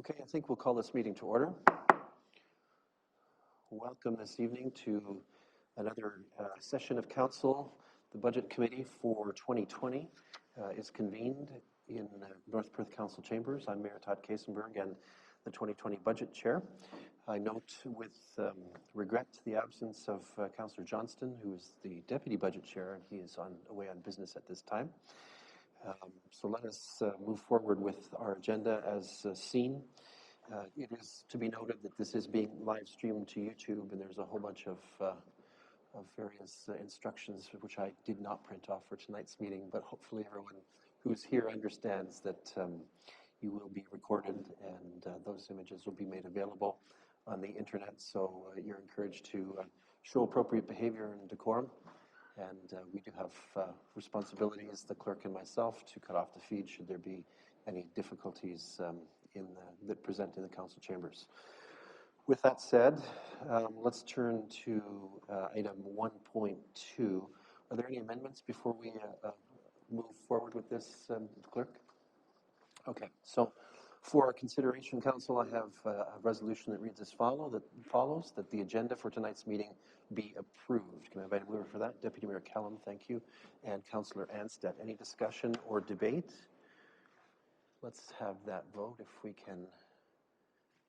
Okay, I think we'll call this meeting to order. Welcome this evening to another session of Council. The Budget Committee for 2020 is convened in North Perth Council Chambers. I'm Mayor Todd Kasenberg and the 2020 Budget Chair. I note with regret the absence of Councillor Johnston, who is the Deputy Budget Chair, and he is away on business at this time. So let us move forward with our agenda as seen. It is to be noted that this is being live streamed to YouTube, and there's a whole bunch of various instructions which I did not print off for tonight's meeting, but hopefully everyone who's here understands that you will be recorded and those images will be made available on the internet, so you're encouraged to show appropriate behavior and decorum. And we do have responsibilities, the clerk and myself, to cut off the feed should there be any difficulties that present in the council chambers. With that said, let's turn to item 1.2. Are there any amendments before we move forward with this, clerk? Okay, so for our consideration, Council, I have a resolution that reads as follows, that the agenda for tonight's meeting be approved. Can I invite a mover for that? Deputy Mayor Callum, thank you. And Councillor Anstead. Any discussion or debate? Let's have that vote if we can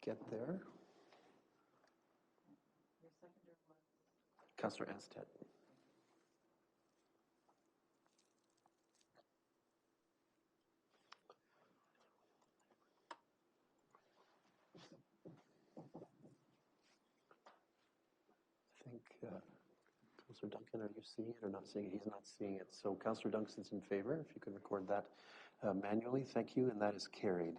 get there. Councillor Anstead. I think Councillor Duncan, are you seeing it or not seeing it? He's not seeing it. So Councillor Duncan's in favor. If you could record that manually, thank you, and that is carried.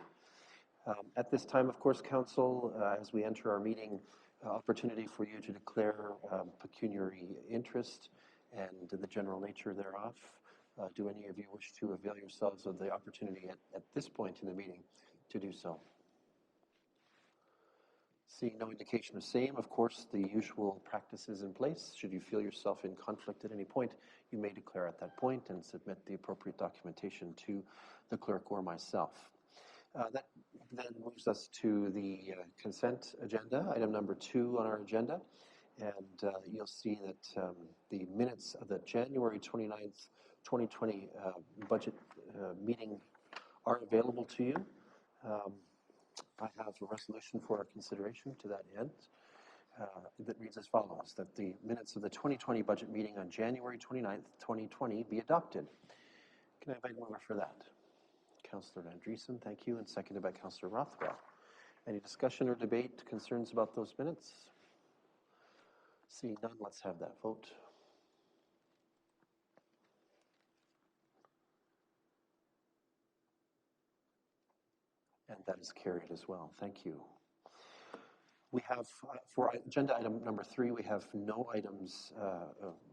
At this time, of course, Council, as we enter our meeting, opportunity for you to declare pecuniary interest and the general nature thereof. Do any of you wish to avail yourselves of the opportunity at this point in the meeting to do so? Seeing no indication of same, of course, the usual practice is in place. Should you feel yourself in conflict at any point, you may declare at that point and submit the appropriate documentation to the clerk or myself. That then moves us to the consent agenda, item number 2 on our agenda. And you'll see that the minutes of the January 29th, 2020 budget meeting are available to you. I have a resolution for our consideration to that end that reads as follows, that the minutes of the 2020 budget meeting on January 29th, 2020 be adopted. Can I invite a mover for that? Councillor Andreessen, thank you, and seconded by Councillor Rothwell. Any discussion or debate, concerns about those minutes? Seeing none, let's have that vote. And that is carried as well. Thank you. We have, for agenda item number 3, we have no items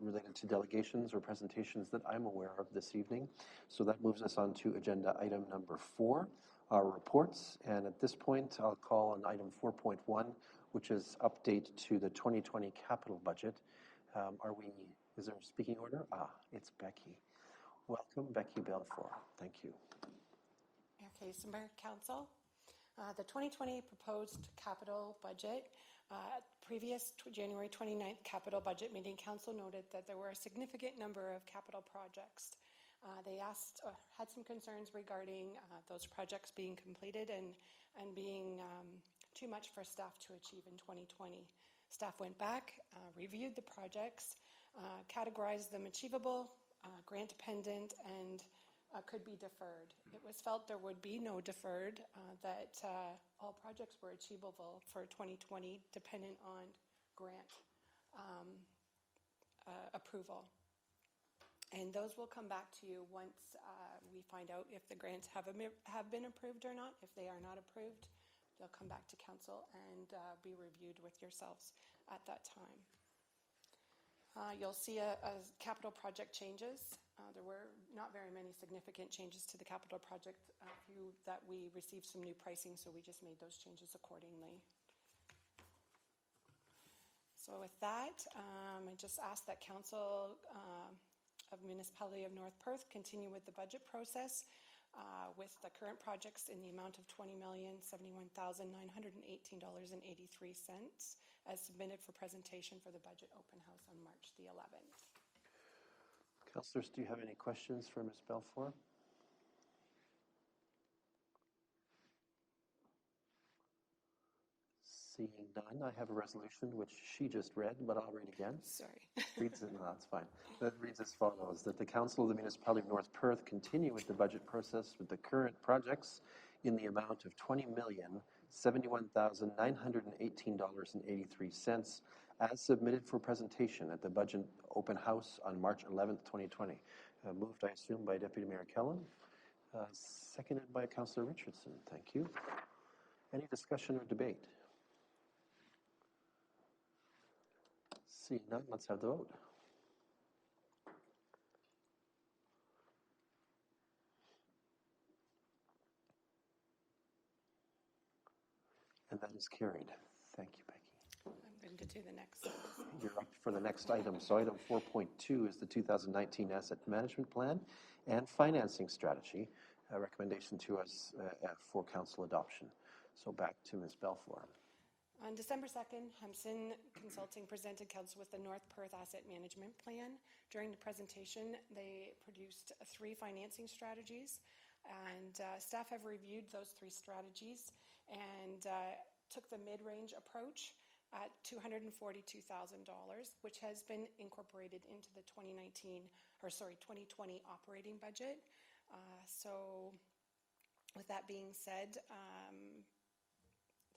related to delegations or presentations that I'm aware of this evening. So that moves us on to agenda item number 4, our reports. And at this point, I'll call on item 4.1, which is update to the 2020 capital budget. Is there a speaking order? It's Becky. Welcome, Becky Belfour. Thank you. Okay, so Mayor, Council, the 2020 proposed capital budget, previous January 29th capital budget meeting, Council noted that there were a significant number of capital projects. They had some concerns regarding those projects being completed and being too much for staff to achieve in 2020. Staff went back, reviewed the projects, categorized them achievable, grant dependent, and could be deferred. It was felt there would be no deferred, that all projects were achievable for 2020 dependent on grant approval. And those will come back to you once we find out if the grants have been approved or not. If they are not approved, they'll come back to Council and be reviewed with yourselves at that time. You'll see a capital project changes. There were not very many significant changes to the capital project, a few that we received some new pricing, so we just made those changes accordingly. So with that, I just ask that Council of Municipality of North Perth continue with the budget process with the current projects in the amount of $20,071,918.83 as submitted for presentation for the budget open house on March the 11th. Councillors, do you have any questions for Ms. Belfour? Seeing none, I have a resolution which she just read, but I'll read again. Sorry. Reads it, no, that's fine. That reads as follows, that the Council of the Municipality of North Perth continue with the budget process with the current projects in the amount of $20,071,918.83 as submitted for presentation at the budget open house on March 11th, 2020. Moved, I assume, by Deputy Mayor Kellen. Seconded by Councillor Richardson. Thank you. Any discussion or debate? Seeing none, let's have the vote. And that is carried. Thank you, Becky. I'm going to do the next one. You're up for the next item. So item 4.2 is the 2019 Asset Management Plan and Financing Strategy, a recommendation to us for council adoption. So back to Ms. Belfour. On December 2nd, Hemson Consulting presented Council with the North Perth Asset Management Plan. During the presentation, they produced 3 financing strategies, and staff have reviewed those 3 strategies and took the mid-range approach at $242,000, which has been incorporated into the 2020 operating budget. So with that being said,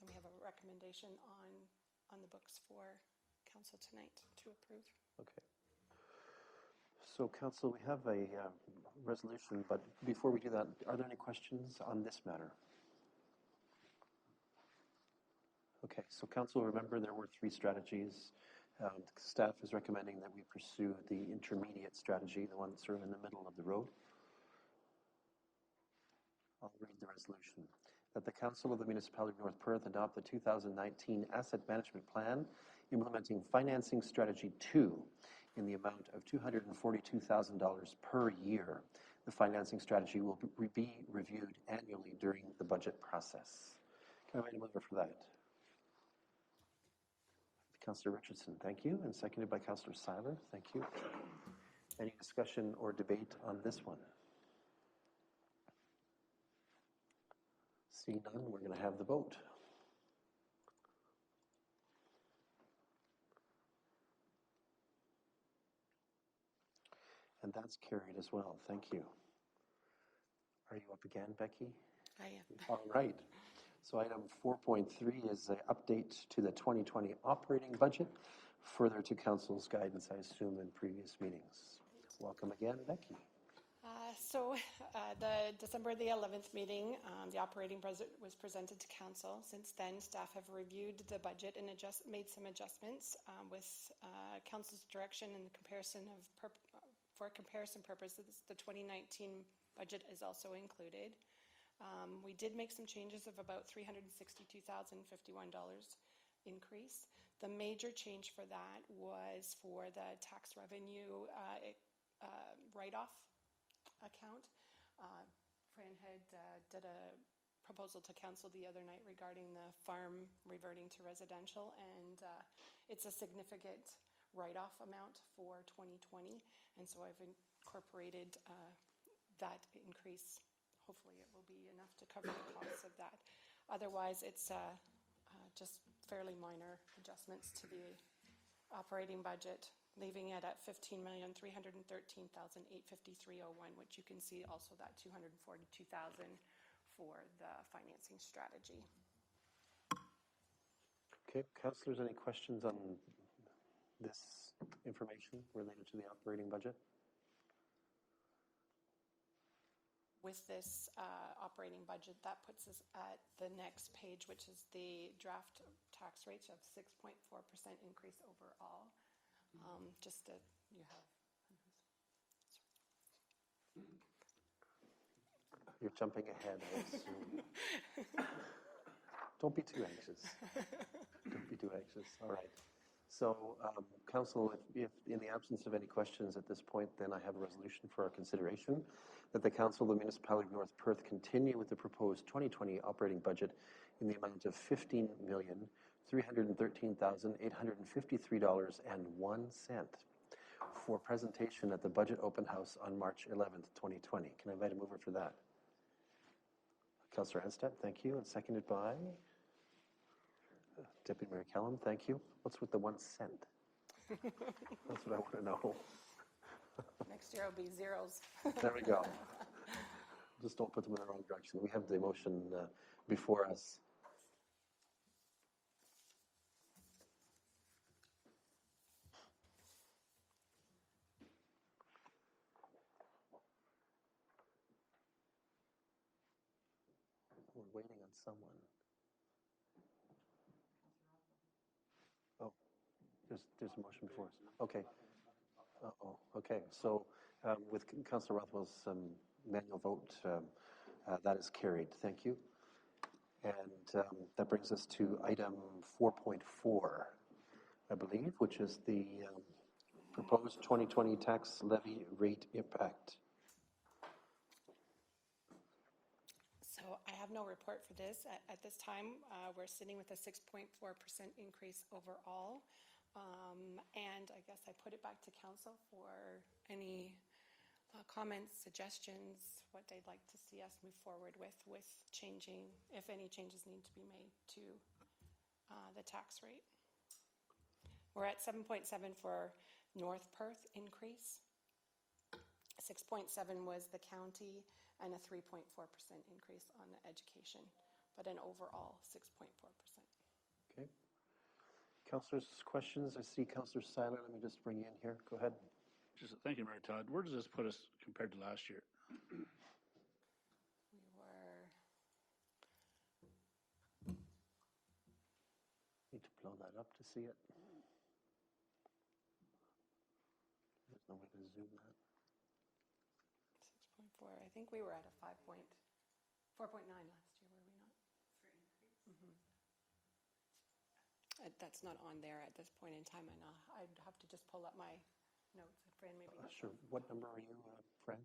then we have a recommendation on the books for council tonight to approve. Okay. So council, we have a resolution, but before we do that, are there any questions on this matter? Okay, so council, remember there were 3 strategies. Staff is recommending that we pursue the intermediate strategy, the one that's sort of in the middle of the road. I'll read the resolution. That the Council of the Municipality of North Perth adopt the 2019 Asset Management Plan, implementing Financing Strategy 2 in the amount of $242,000 per year. The financing strategy will be reviewed annually during the budget process. Can I have a mover for that? Councillor Richardson, thank you. And seconded by Councillor Seiler, thank you. Any discussion or debate on this one? Seeing none, we're going to have the vote. And that's carried as well. Thank you. Are you up again, Becky? I am. All right. So item 4.3 is an update to the 2020 operating budget, further to Council's guidance, I assume, in previous meetings. Welcome again, Becky. So the December the 11th meeting, the operating budget was presented to Council. Since then, staff have reviewed the budget and made some adjustments with Council's direction and the comparison of for comparison purposes. The 2019 budget is also included. We did make some changes of about $362,051 increase. The major change for that was for the tax revenue write-off account. Fran had did a proposal to council the other night regarding the farm reverting to residential, and it's a significant write-off amount for 2020, and so I've incorporated that increase. Hopefully it will be enough to cover the costs of that. Otherwise, it's just fairly minor adjustments to the operating budget, leaving it at $15,313,853.01, which you can see also that $242,000 for the financing strategy. Okay, councillors, any questions on this information related to the operating budget? With this operating budget, that puts us at the next page, which is the draft tax rates of 6.4% increase overall. Just that you have. You're jumping ahead, I assume. Don't be too anxious. Don't be too anxious. All right. So, Council, if in the absence of any questions at this point, then I have a resolution for our consideration that the Council of the Municipality of North Perth continue with the proposed 2020 operating budget in the amount of $15,313,853.01 for presentation at the Budget Open House on March 11th, 2020. Can I invite a mover for that? Councillor Anstett, thank you, and seconded by Deputy Mayor Callum, thank you. What's with the 1 cent? That's what I want to know. Next year will be zeros. There we go. Just don't put them in the wrong direction. We have the motion before us. We're waiting on someone. Oh, there's a motion before us. Okay. Uh-oh. Okay. So with Councillor Rothwell's manual vote, that is carried. Thank you. And that brings us to item 4.4, I believe, which is the proposed 2020 tax levy rate impact. So I have no report for this. At this time, we're sitting with a 6.4% increase overall. And I guess I put it back to Council for any comments, suggestions, what they'd like to see us move forward with changing, if any changes need to be made to the tax rate. We're at 7.7 for North Perth increase. 6.7 was the county, and a 3.4% increase on the education, but an overall 6.4%. Okay. Councillors, questions? I see Councillor Seiler. Let me just bring you in here. Go ahead. Thank you, Mayor Todd. Where does this put us compared to last year? We were... Need to blow that up to see it. There's no way to zoom that. 6.4. I think we were at a 4.9 last year, were we not? For increase. Mm-hmm. That's not on there at this point in time, and I'd have to just pull up my notes. Fran, maybe. Sure. What number are you, Fran?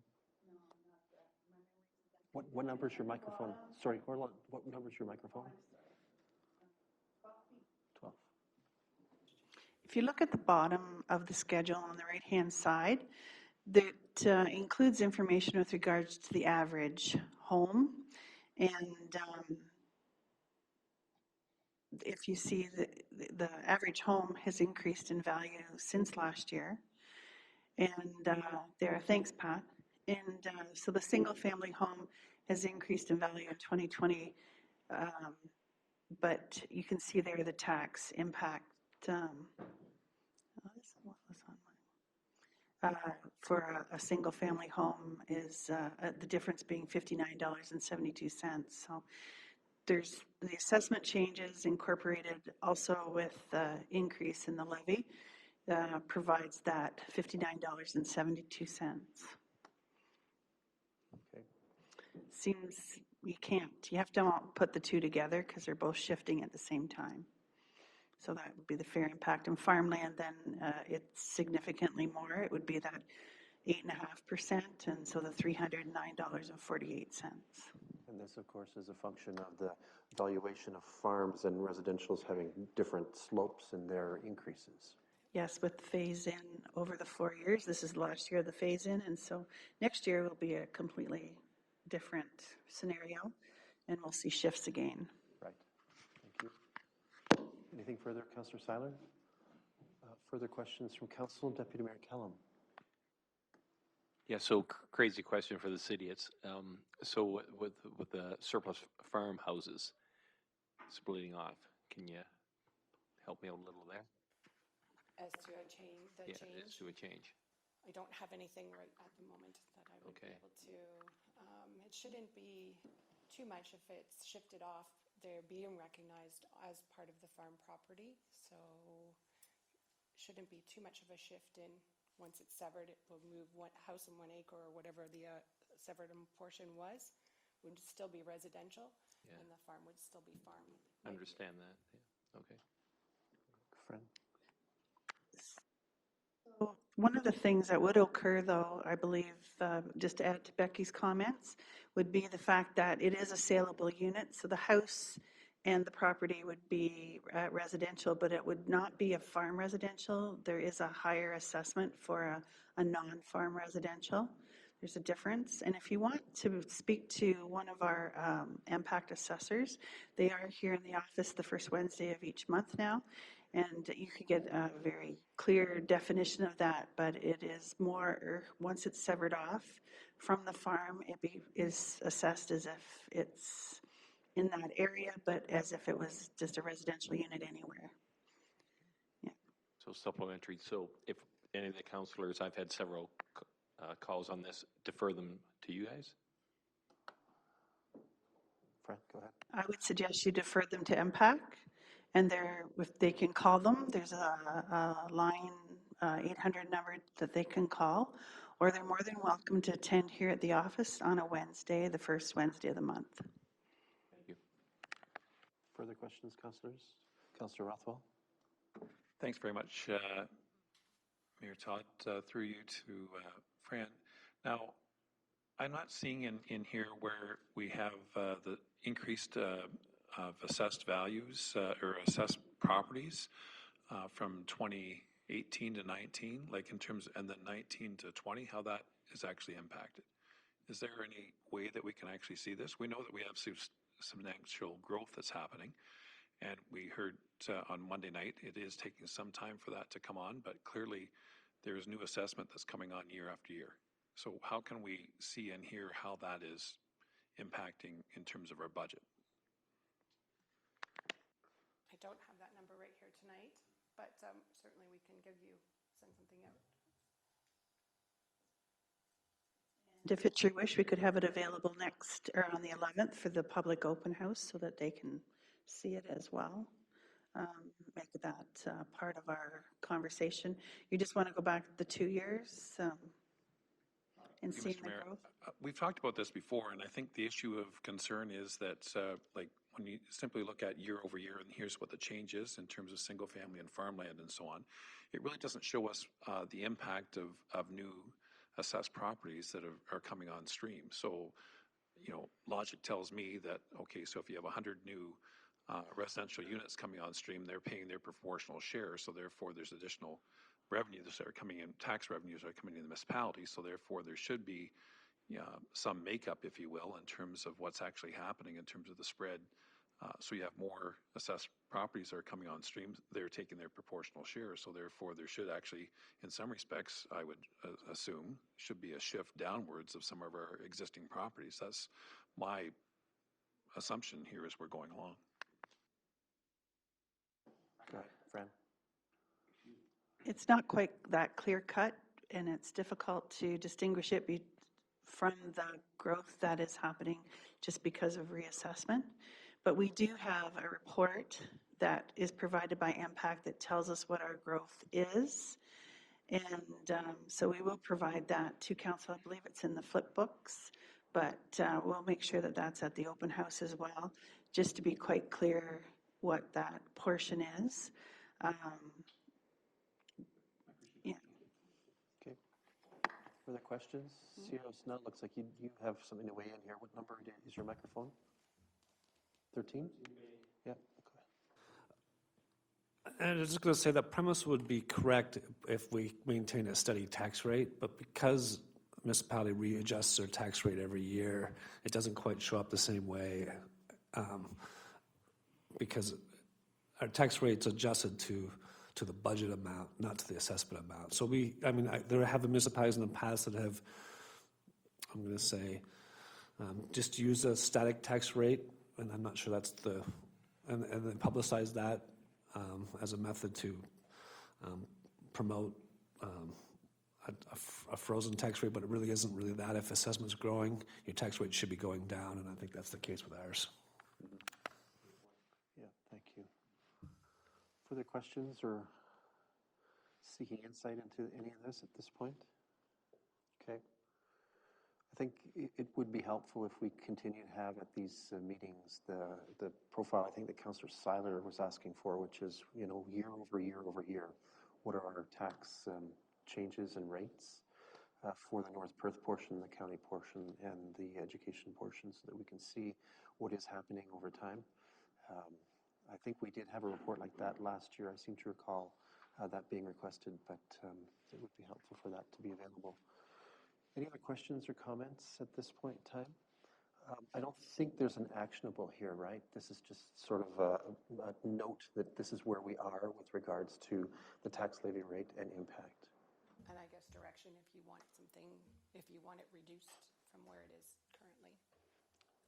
No, not that. What number is your microphone? Sorry, hold on. What number is your microphone? 12. If you look at the bottom of the schedule on the right-hand side, that includes information with regards to the average home. And if you see the average home has increased in value since last year. And thanks, Pat. And so the single-family home has increased in value in 2020. But you can see there the tax impact. For a single-family home is the difference being $59.72. So there's the assessment changes incorporated also with the increase in the levy provides that $59.72. Okay. Seems you can't. You have to put the two together because they're both shifting at the same time. So that would be the fair impact. In farmland, then it's significantly more. It would be that 8.5%, and so the $309.48. And this, of course, is a function of the valuation of farms and residentials having different slopes in their increases. Yes, with phase-in over the 4 years. This is last year, the phase-in, and so next year will be a completely different scenario, and we'll see shifts again. Right. Thank you. Anything further, Councillor Seiler? Further questions from Council, Deputy Mayor Callum. Yeah, so crazy question for the city. It's so with the surplus farmhouses splitting off, can you help me out a little there? As to a change, As to a change. I don't have anything right at the moment that I would be able to. It shouldn't be too much if it's shifted off. They're being recognized as part of the farm property, so shouldn't be too much of a shift in. Once it's severed, it will move one house in 1 acre or whatever the severed portion was, would still be residential, and the farm would still be farm. Understand that. Yeah. Okay. Friend? One of the things that would occur, though, I believe, just to add to Becky's comments, would be the fact that it is a saleable unit. So the house and the property would be residential, but it would not be a farm residential. There is a higher assessment for a non-farm residential. There's a difference. And if you want to speak to one of our impact assessors, they are here in the office the first Wednesday of each month now. And you could get a very clear definition of that, but it is more, once it's severed off from the farm, is assessed as if it's in that area, but as if it was just a residential unit anywhere. Yeah. So supplementary, so if any of the councillors, I've had several calls on this, defer them to you guys? Fran, go ahead. I would suggest you defer them to MPAC, and if they can call them, there's a line 800 number that they can call, or they're more than welcome to attend here at the office on a Wednesday, the first Wednesday of the month. Thank you. Further questions, councillors? Councillor Rothwell? Thanks very much, Mayor Todd, through you to Fran. Now, I'm not seeing in here where we have the increased of assessed values or assessed properties from 2018 to 19, like in terms, and then 19 to 20, how that is actually impacted. Is there any way that we can actually see this? We know that we have substantial growth that's happening, and we heard on Monday night it is taking some time for that to come on, but clearly there is new assessment that's coming on year after year. So how can we see and hear how that is impacting in terms of our budget? I don't have that number right here tonight, but certainly we can send something out. And if it's your wish, we could have it available on the 11th for the public open house so that they can see it as well. Make that part of our conversation. You just want to go back the 2 years and see the growth? We've talked about this before, and I think the issue of concern is that like when you simply look at year over year, and here's what the change is in terms of single family and farmland and so on, it really doesn't show us the impact of new assessed properties that are coming on stream. So, you know, logic tells me that, okay, so if you have 100 new residential units coming on stream, they're paying their proportional share, so therefore there's additional revenues that are coming in, tax revenues are coming in the municipality, so therefore there should be some makeup, if you will, in terms of what's actually happening in terms of the spread. So you have more assessed properties that are coming on stream, they're taking their proportional share, so therefore there should actually, in some respects, I would assume, should be a shift downwards of some of our existing properties. That's my assumption here as we're going along. Go ahead, Fran. It's not quite that clear cut, and it's difficult to distinguish it from the growth that is happening just because of reassessment. But we do have a report that is provided by MPAC that tells us what our growth is. And so we will provide that to council. I believe it's in the flip books, but we'll make sure that that's at the open house as well, just to be quite clear what that portion is. Yeah. Okay. Further questions? Sierra Snow, looks like you have something to weigh in here. What number is your microphone? 13? Yeah. And I was just going to say the premise would be correct if we maintain a steady tax rate, but because the municipality readjusts their tax rate every year, it doesn't quite show up the same way because our tax rate's adjusted to the budget amount, not to the assessment amount. So there have been municipalities in the past that have, I'm going to say, just use a static tax rate, and I'm not sure that's and then publicize that as a method to promote a frozen tax rate, but it really isn't really that. If assessment's growing, your tax rate should be going down, and I think that's the case with ours. Yeah, thank you. Further questions or seeking insight into any of this at this point? Okay. I think it would be helpful if we continue to have at these meetings the profile I think that Councillor Seiler was asking for, which is, you know, year over year over year, what are our tax changes in rates for the North Perth portion, the county portion, and the education portion so that we can see what is happening over time. I think we did have a report like that last year. I seem to recall that being requested, but it would be helpful for that to be available. Any other questions or comments at this point in time? I don't think there's an actionable here, right? This is just sort of a note that this is where we are with regards to the tax levy rate and impact. And I guess direction if you want something, if you want it reduced from where it is currently.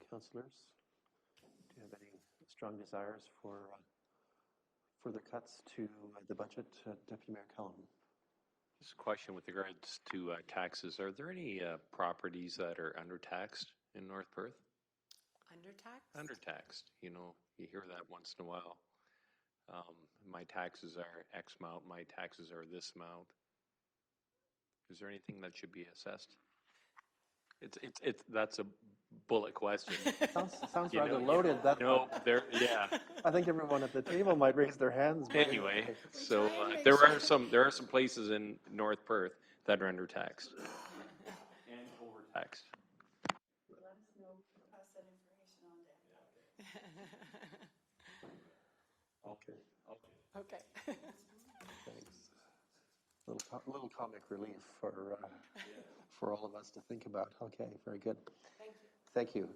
Councillors, do you have any strong desires for further cuts to the budget? Deputy Mayor Callum. Just a question with regards to taxes. Are there any properties that are undertaxed in North Perth? Undertaxed? Undertaxed. You know, you hear that once in a while. My taxes are X amount, my taxes are this amount. Is there anything that should be assessed? That's a bullet question. Sounds rather loaded. No, yeah. I think everyone at the table might raise their hands. Anyway, so there are some places in North Perth that are undertaxed and overtaxed. Let us know, pass that information on down. Okay. Okay. Thanks. Little comic relief for all of us to think about. Okay, very good. Thank you.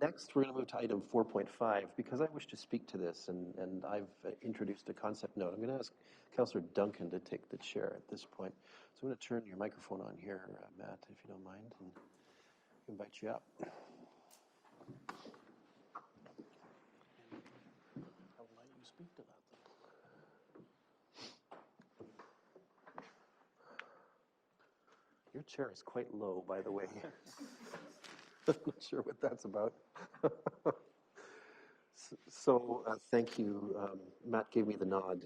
Next, we're going to move to item 4.5. Because I wish to speak to this, and I've introduced a concept note, I'm going to ask Councillor Duncan to take the chair at this point. So I'm going to turn your microphone on here, Matt, if you don't mind, and invite you up. I'll let you speak to that. Your chair is quite low, by the way. I'm not sure what that's about. So thank you. Matt gave me the nod.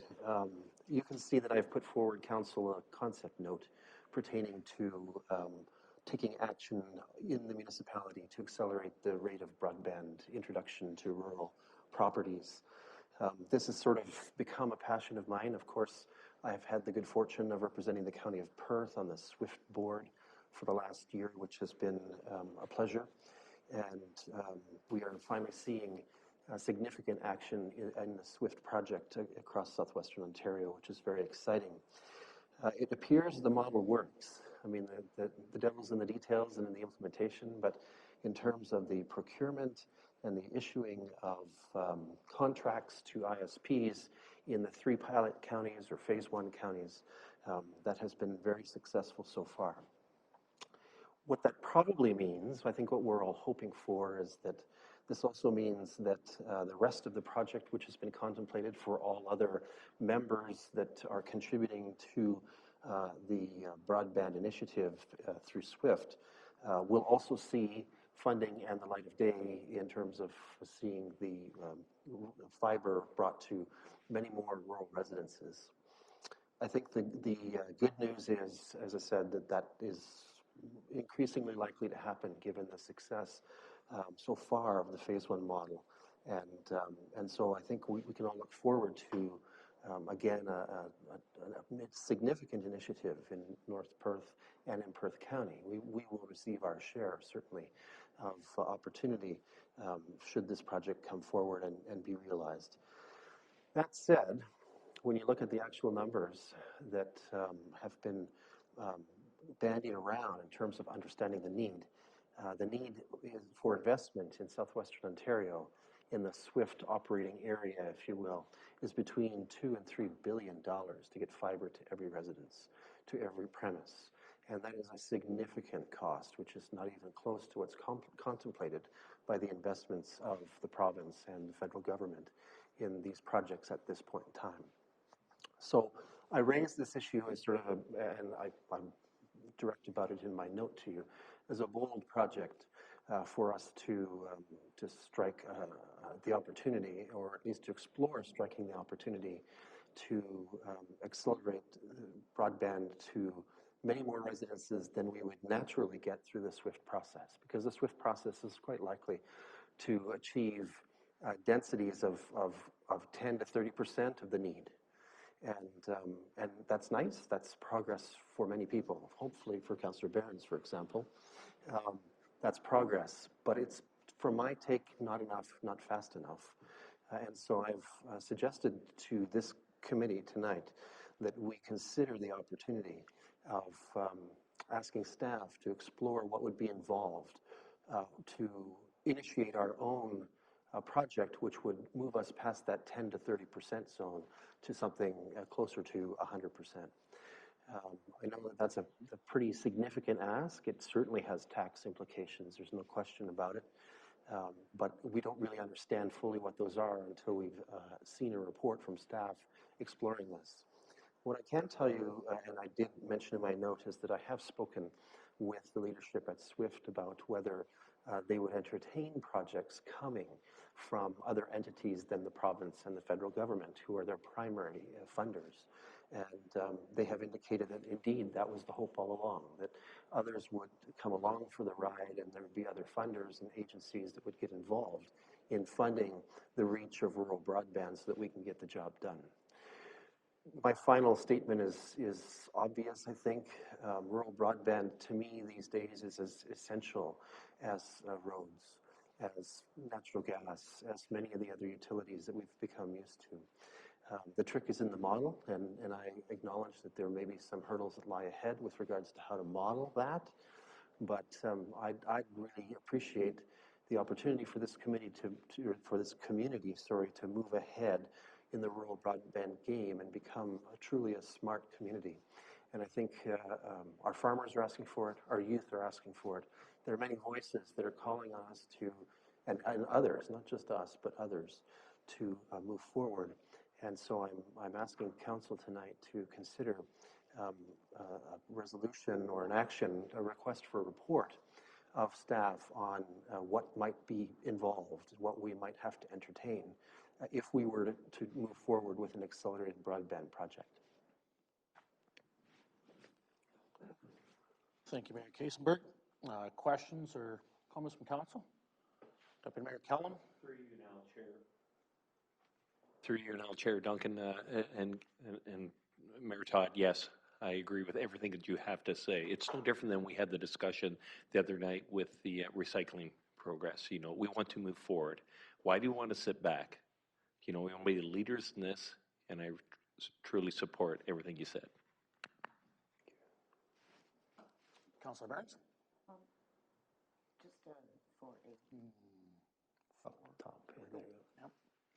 You can see that I've put forward, Council, a concept note pertaining to taking action in the municipality to accelerate the rate of broadband introduction to rural properties. This has sort of become a passion of mine. Of course, I've had the good fortune of representing the County of Perth on the SWIFT board for the last year, which has been a pleasure. And we are finally seeing significant action in the SWIFT project across southwestern Ontario, which is very exciting. It appears the model works. I mean, the devil's in the details and in the implementation, but in terms of the procurement and the issuing of contracts to ISPs in the 3 pilot counties or phase 1 counties, that has been very successful so far. What that probably means, I think what we're all hoping for, is that this also means that the rest of the project, which has been contemplated for all other members that are contributing to the broadband initiative through SWIFT, will also see funding and the light of day in terms of seeing the fiber brought to many more rural residences. I think the good news is, as I said, that is increasingly likely to happen given the success so far of the phase 1 model. And so I think we can all look forward to, again, a significant initiative in North Perth and in Perth County. We will receive our share, certainly, of opportunity should this project come forward and be realized. That said, when you look at the actual numbers that have been bandied around in terms of understanding the need for investment in southwestern Ontario in the SWIFT operating area, if you will, is between $2 and $3 billion to get fiber to every residence, to every premise. And that is a significant cost, which is not even close to what's contemplated by the investments of the province and the federal government in these projects at this point in time. So I raised this issue as sort of and I'm direct about it in my note to you, as a bold project for us to strike the opportunity, or at least to explore striking the opportunity to accelerate broadband to many more residences than we would naturally get through the SWIFT process, because the SWIFT process is quite likely to achieve densities of 10 to 30% of the need. And that's nice. That's progress for many people. Hopefully for Councillor Behrens, for example, that's progress. But it's, for my take, not enough, not fast enough. And so I've suggested to this committee tonight that we consider the opportunity of asking staff to explore what would be involved to initiate our own project, which would move us past that 10 to 30% zone to something closer to 100%. I know that that's a pretty significant ask. It certainly has tax implications. There's no question about it. But we don't really understand fully what those are until we've seen a report from staff exploring this. What I can tell you, and I did mention in my note, is that I have spoken with the leadership at SWIFT about whether they would entertain projects coming from other entities than the province and the federal government, who are their primary funders. And they have indicated that indeed that was the hope all along, that others would come along for the ride and there would be other funders and agencies that would get involved in funding the reach of rural broadband so that we can get the job done. My final statement is obvious, I think. Rural broadband to me these days is as essential as roads, as natural gas, as many of the other utilities that we've become used to. The trick is in the model, and I acknowledge that there may be some hurdles that lie ahead with regards to how to model that, but I'd really appreciate the opportunity for this committee for this community, to move ahead in the rural broadband game and become truly a smart community. And I think our farmers are asking for it, our youth are asking for it. There are many voices that are calling on us to, and others, not just us, but others, to move forward. And so I'm asking Council tonight to consider a resolution or an action, a request for a report of staff on what might be involved, what we might have to entertain if we were to move forward with an accelerated broadband project. Thank you, Mayor Kasenberg. Questions or comments from council? Deputy Mayor Callum? Through you now, Chair Duncan, and Mayor Todd, yes, I agree with everything that you have to say. It's no different than we had the discussion the other night with the recycling progress. You know, we want to move forward. Why do you want to sit back? You know, we want to be the leaders in this, and I truly support everything you said. Councillor Barnes?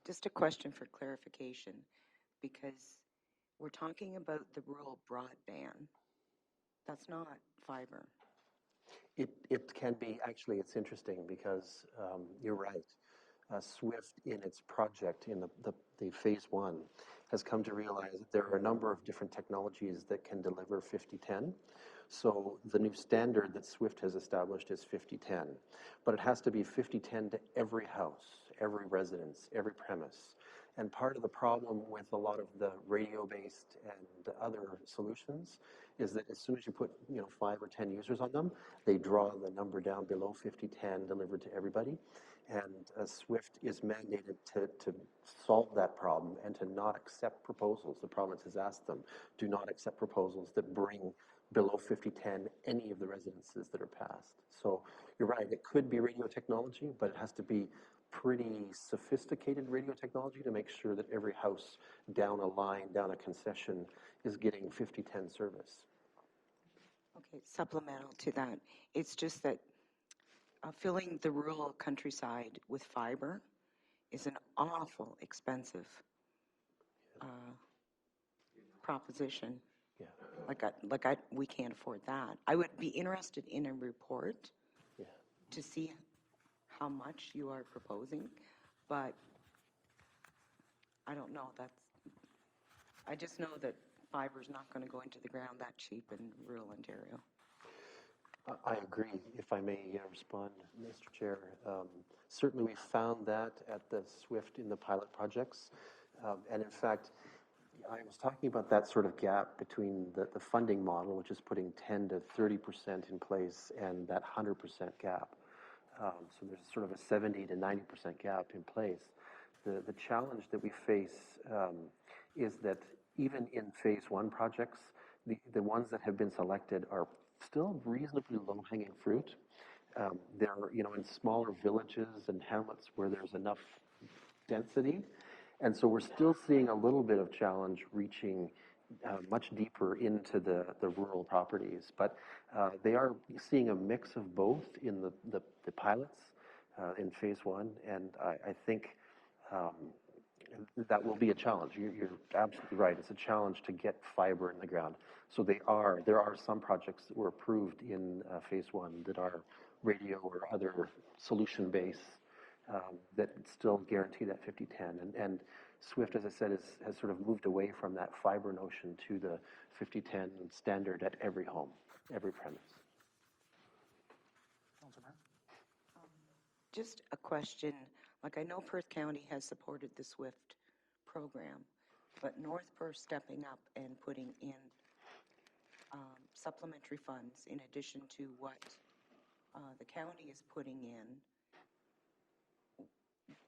Just a question for clarification, because we're talking about the rural broadband. That's not fiber. It can be, actually, it's interesting because you're right. SWIFT in its project, in the phase one, has come to realize that there are a number of different technologies that can deliver 5010. So the new standard that SWIFT has established is 5010, but it has to be 5010 to every house, every residence, every premise. And part of the problem with a lot of the radio-based and other solutions is that as soon as you put 5 or 10 users on them, they draw the number down below 5010 delivered to everybody. And SWIFT is mandated to solve that problem and to not accept proposals. The province has asked them, do not accept proposals that bring below 5010 any of the residences that are passed. So you're right, it could be radio technology, but it has to be pretty sophisticated radio technology to make sure that every house down a line, down a concession, is getting 5010 service. Okay, supplemental to that, it's just that filling the rural countryside with fiber is an awful expensive proposition. Yeah. We can't afford that. I would be interested in a report to see how much you are proposing, but I don't know. I just know that fiber is not going to go into the ground that cheap in rural Ontario. I agree. If I may respond, Mr. Chair. Certainly we found that at the SWIFT in the pilot projects. And in fact, I was talking about that sort of gap between the funding model, which is putting 10 to 30% in place, and that 100% gap. So there's sort of a 70 to 90% gap in place. The challenge that we face is that even in phase one projects, the ones that have been selected are still reasonably low-hanging fruit. They're, in smaller villages and hamlets where there's enough density. And so we're still seeing a little bit of challenge reaching much deeper into the rural properties. But they are seeing a mix of both in the pilots in phase one. And I think that will be a challenge. You're absolutely right. It's a challenge to get fiber in the ground. So there are some projects that were approved in phase one that are radio or other solution-based that still guarantee that 50-10. And SWIFT, as I said, has sort of moved away from that fiber notion to the 50-10 standard at every home, every premise. Just a question, like I know Perth County has supported the SWIFT program, but North Perth stepping up and putting in supplementary funds in addition to what the county is putting in,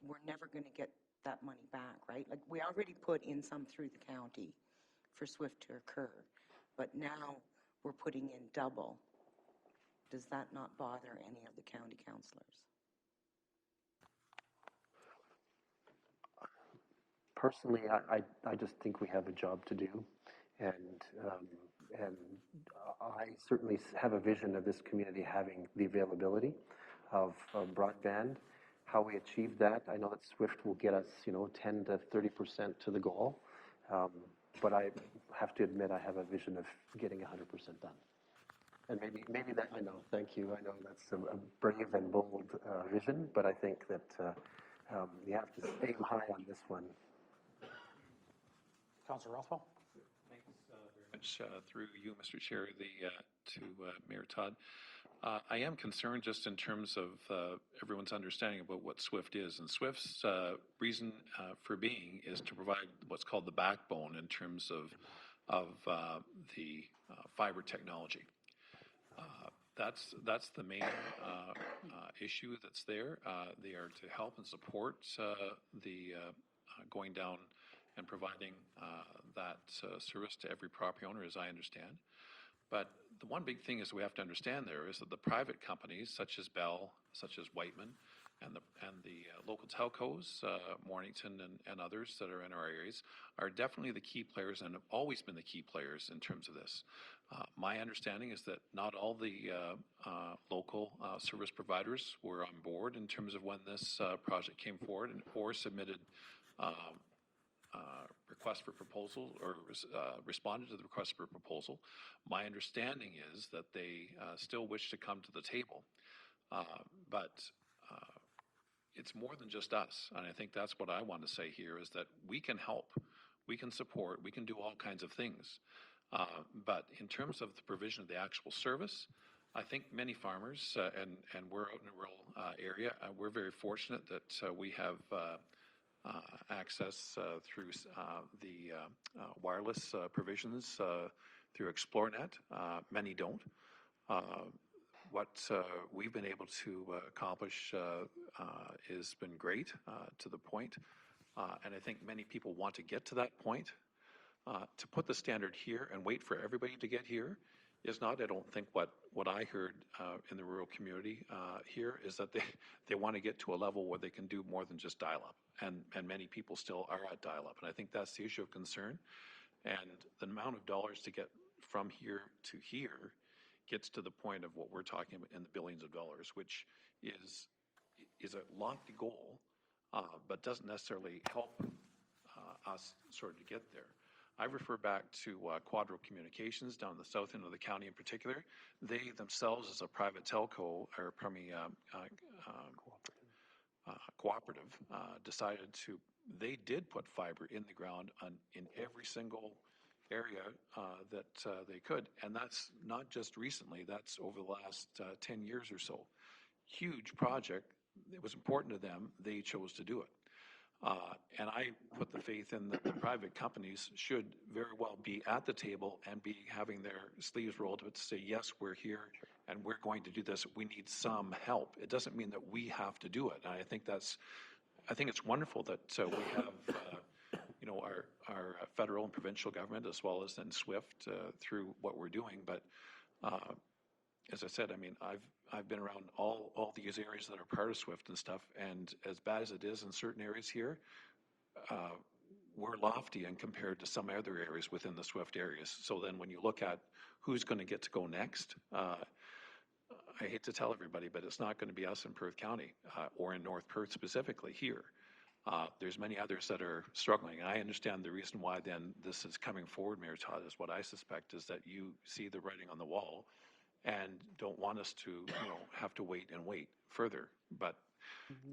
we're never going to get that money back, right? Like we already put in some through the county for SWIFT to occur, but now we're putting in double. Does that not bother any of the county councillors? Personally, I just think we have a job to do, and I certainly have a vision of this community having the availability of broadband. How we achieve that, I know that SWIFT will get us, 10 to 30% to the goal, but I have to admit I have a vision of getting 100% done. And maybe that, I know, thank you. I know that's a brave and bold vision, but I think that you have to aim high on this one. Councillor Rothwell? Thanks very much through you, Mr. Chair, to Mayor Todd. I am concerned just in terms of everyone's understanding about what SWIFT is. And SWIFT's reason for being is to provide what's called the backbone in terms of the fiber technology. That's the main issue that's there. They are to help and support the going down and providing that service to every property owner, as I understand. But the one big thing is we have to understand there is that the private companies, such as Bell, such as Whiteman, and the local telcos, Mornington and others that are in our areas, are definitely the key players and have always been the key players in terms of this. My understanding is that not all the local service providers were on board in terms of when this project came forward or submitted request for proposal or responded to the request for proposal. My understanding is that they still wish to come to the table, but it's more than just us. And I think that's what I want to say here is that we can help, we can support, we can do all kinds of things. But in terms of the provision of the actual service, I think many farmers, and we're out in a rural area, we're very fortunate that we have access through the wireless provisions through ExploreNet. Many don't. What we've been able to accomplish has been great to the point, and I think many people want to get to that point. To put the standard here and wait for everybody to get here is not, I don't think, what I heard in the rural community here is that they want to get to a level where they can do more than just dial-up, and many people still are at dial-up, and I think that's the issue of concern. And the amount of dollars to get from here to here gets to the point of what we're talking about in the billions of dollars, which is a lofty goal, but doesn't necessarily help us sort of to get there. I refer back to Quadro Communications down the south end of the county in particular. They themselves, as a private telco, or cooperative, decided they did put fiber in the ground in every single area that they could. And that's not just recently, that's over the last 10 years or so. Huge project. It was important to them. They chose to do it. And I put the faith in that the private companies should very well be at the table and be having their sleeves rolled up to say, yes, we're here and we're going to do this. We need some help. It doesn't mean that we have to do it. And I think it's wonderful that we have you know, our federal and provincial government, as well as then SWIFT through what we're doing. But as I said, I mean, I've been around all these areas that are part of SWIFT and stuff, and as bad as it is in certain areas here, we're lofty and compared to some other areas within the SWIFT areas. So then when you look at who's going to get to go next, I hate to tell everybody, but it's not going to be us in Perth County or in North Perth specifically here. There's many others that are struggling. And I understand the reason why then this is coming forward, Mayor Todd, is what I suspect is that you see the writing on the wall and don't want us to, you know, have to wait and wait further. But,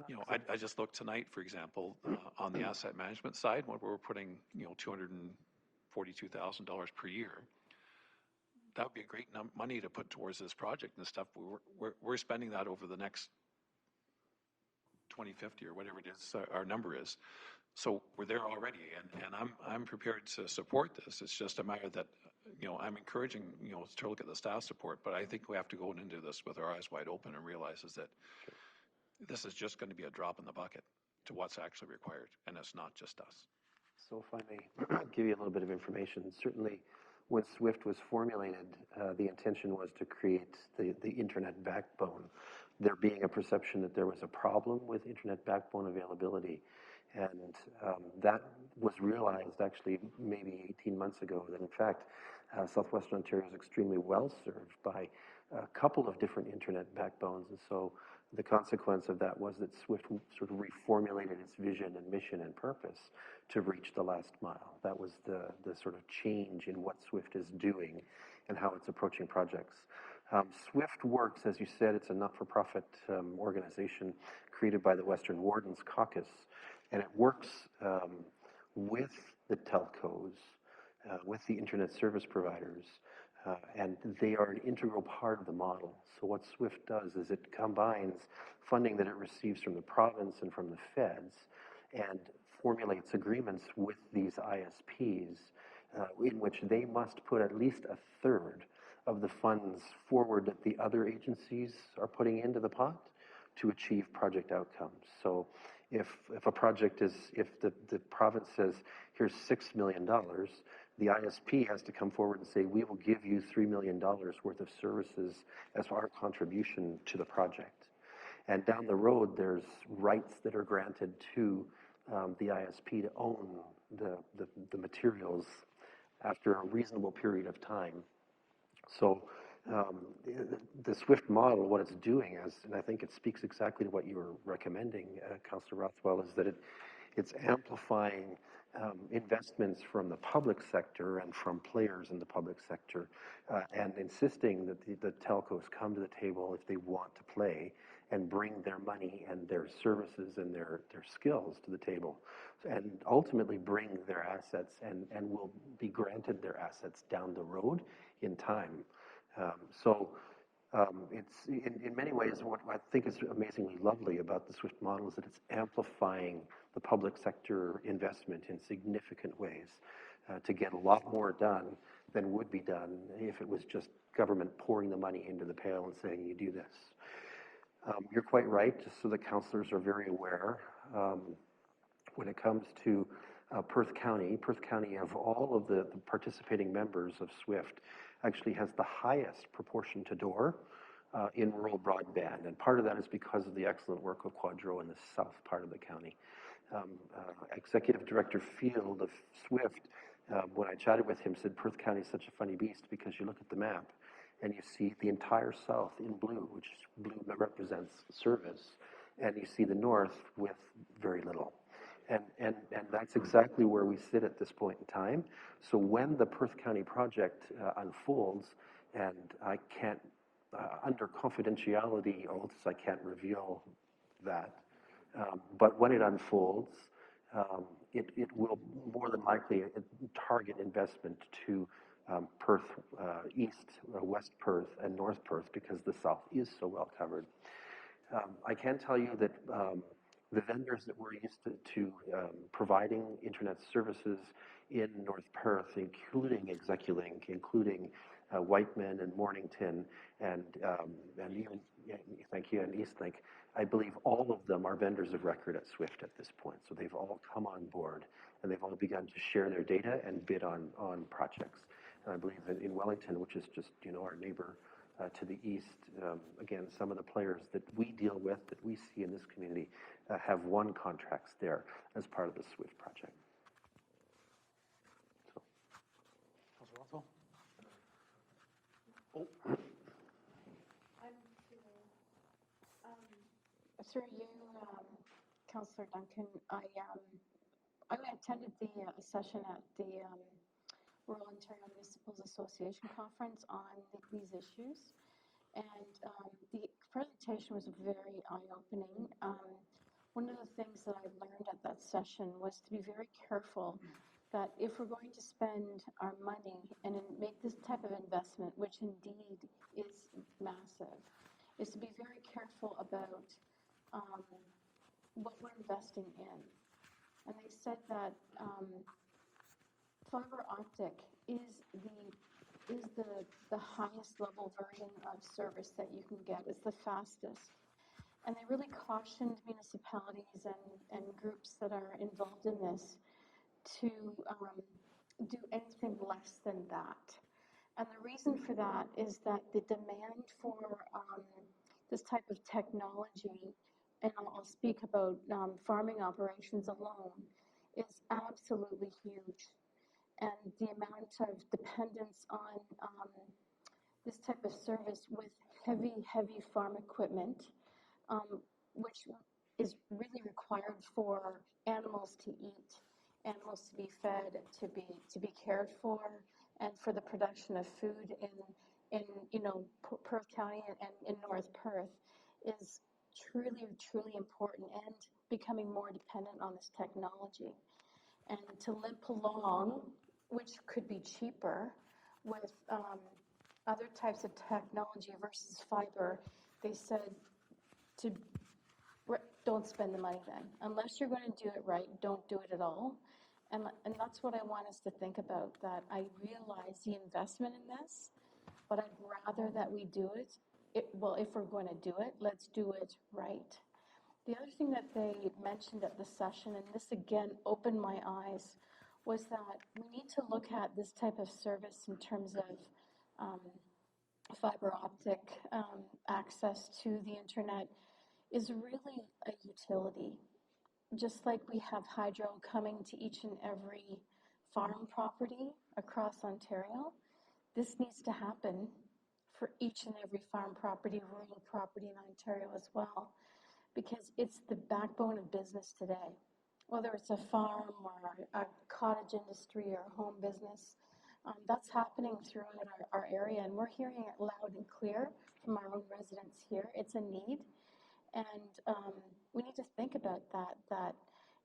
you know, I just looked tonight, for example, on the asset management side, when we're putting, you know, $242,000 per year. That would be a great money to put towards this project and stuff. We're spending that over the next 2050 or whatever it is, our number is. So we're there already, and I'm prepared to support this. It's just a matter that, you know, I'm encouraging, you know, to look at the staff support, but I think we have to go into this with our eyes wide open and realize is that this is just going to be a drop in the bucket to what's actually required, and it's not just us. So if I may give you a little bit of information, certainly when SWIFT was formulated, the intention was to create the internet backbone, there being a perception that there was a problem with internet backbone availability. And that was realized actually maybe 18 months ago, that in fact, Southwestern Ontario is extremely well served by a couple of different internet backbones. And so the consequence of that was that SWIFT sort of reformulated its vision and mission and purpose to reach the last mile. That was the sort of change in what SWIFT is doing and how it's approaching projects. SWIFT works, as you said, it's a not-for-profit organization created by the Western Wardens Caucus, and it works with the telcos, with the internet service providers, and they are an integral part of the model. So what SWIFT does is it combines funding that it receives from the province and from the feds and formulates agreements with these ISPs in which they must put at least a third of the funds forward that the other agencies are putting into the pot to achieve project outcomes. So if a project is, if the province says, here's $6 million, the ISP has to come forward and say, we will give you $3 million worth of services as our contribution to the project. And down the road, there's rights that are granted to the ISP to own the materials after a reasonable period of time. So the SWIFT model, what it's doing is, and I think it speaks exactly to what you were recommending, Councillor Rothwell, is that it's amplifying investments from the public sector and from players in the public sector, and insisting that the telcos come to the table if they want to play and bring their money and their services and their skills to the table, and ultimately bring their assets and will be granted their assets down the road in time. It's in many ways what I think is amazingly lovely about the SWIFT model is that it's amplifying the public sector investment in significant ways to get a lot more done than would be done if it was just government pouring the money into the pail and saying, you do this. You're quite right, just so the councillors are very aware. When it comes to Perth County, of all of the participating members of SWIFT, actually has the highest proportion to door in rural broadband. And part of that is because of the excellent work of Quadro in the south part of the county. Executive Director Field of SWIFT, when I chatted with him, said Perth County is such a funny beast because you look at the map and you see the entire south in blue, which blue represents service, and you see the north with very little. And that's exactly where we sit at this point in time. So when the Perth County project unfolds, and I can't, under confidentiality oaths, I can't reveal that, but when it unfolds, it will more than likely target investment to Perth East, West Perth, and North Perth because the south is so well covered. I can tell you that the vendors that we're used to providing internet services in North Perth, including Execulink, including Whiteman and Mornington, and even, thank you, and Eastlink, I believe all of them are vendors of record at SWIFT at this point. So they've all come on board and they've all begun to share their data and bid on projects. And I believe that in Wellington, which is just, our neighbor to the east, again, some of the players that we deal with, that we see in this community, have won contracts there as part of the SWIFT project. So. Councilor Rothwell? Through you, Councillor Duncan, I attended the session at the Rural Ontario Municipals Association conference on these issues, and the presentation was very eye-opening. One of the things that I learned at that session was to be very careful that if we're going to spend our money and make this type of investment, which indeed is massive, is to be very careful about what we're investing in. And they said that fiber optic is the highest level version of service that you can get. It's the fastest. And they really cautioned municipalities and groups that are involved in this to do anything less than that. And the reason for that is that the demand for this type of technology, and I'll speak about farming operations alone, is absolutely huge. And the amount of dependence on this type of service with heavy farm equipment, which is really required for animals to eat, animals to be fed, to be cared for, and for the production of food in Perth County and in North Perth is truly important, and becoming more dependent on this technology. And to limp along, which could be cheaper with other types of technology versus fiber, they said don't spend the money then. Unless you're going to do it right, don't do it at all. And that's what I want us to think about, that I realize the investment in this, but I'd rather that we do it. Well, if we're going to do it, let's do it right. The other thing that they mentioned at the session, and this again opened my eyes, was that we need to look at this type of service in terms of fiber optic access to the internet is really a utility. Just like we have hydro coming to each and every farm property across Ontario, this needs to happen for each and every farm property, rural property in Ontario as well, because it's the backbone of business today. Whether it's a farm or a cottage industry or a home business, that's happening throughout our area, and we're hearing it loud and clear from our own residents here. It's a need, and we need to think about that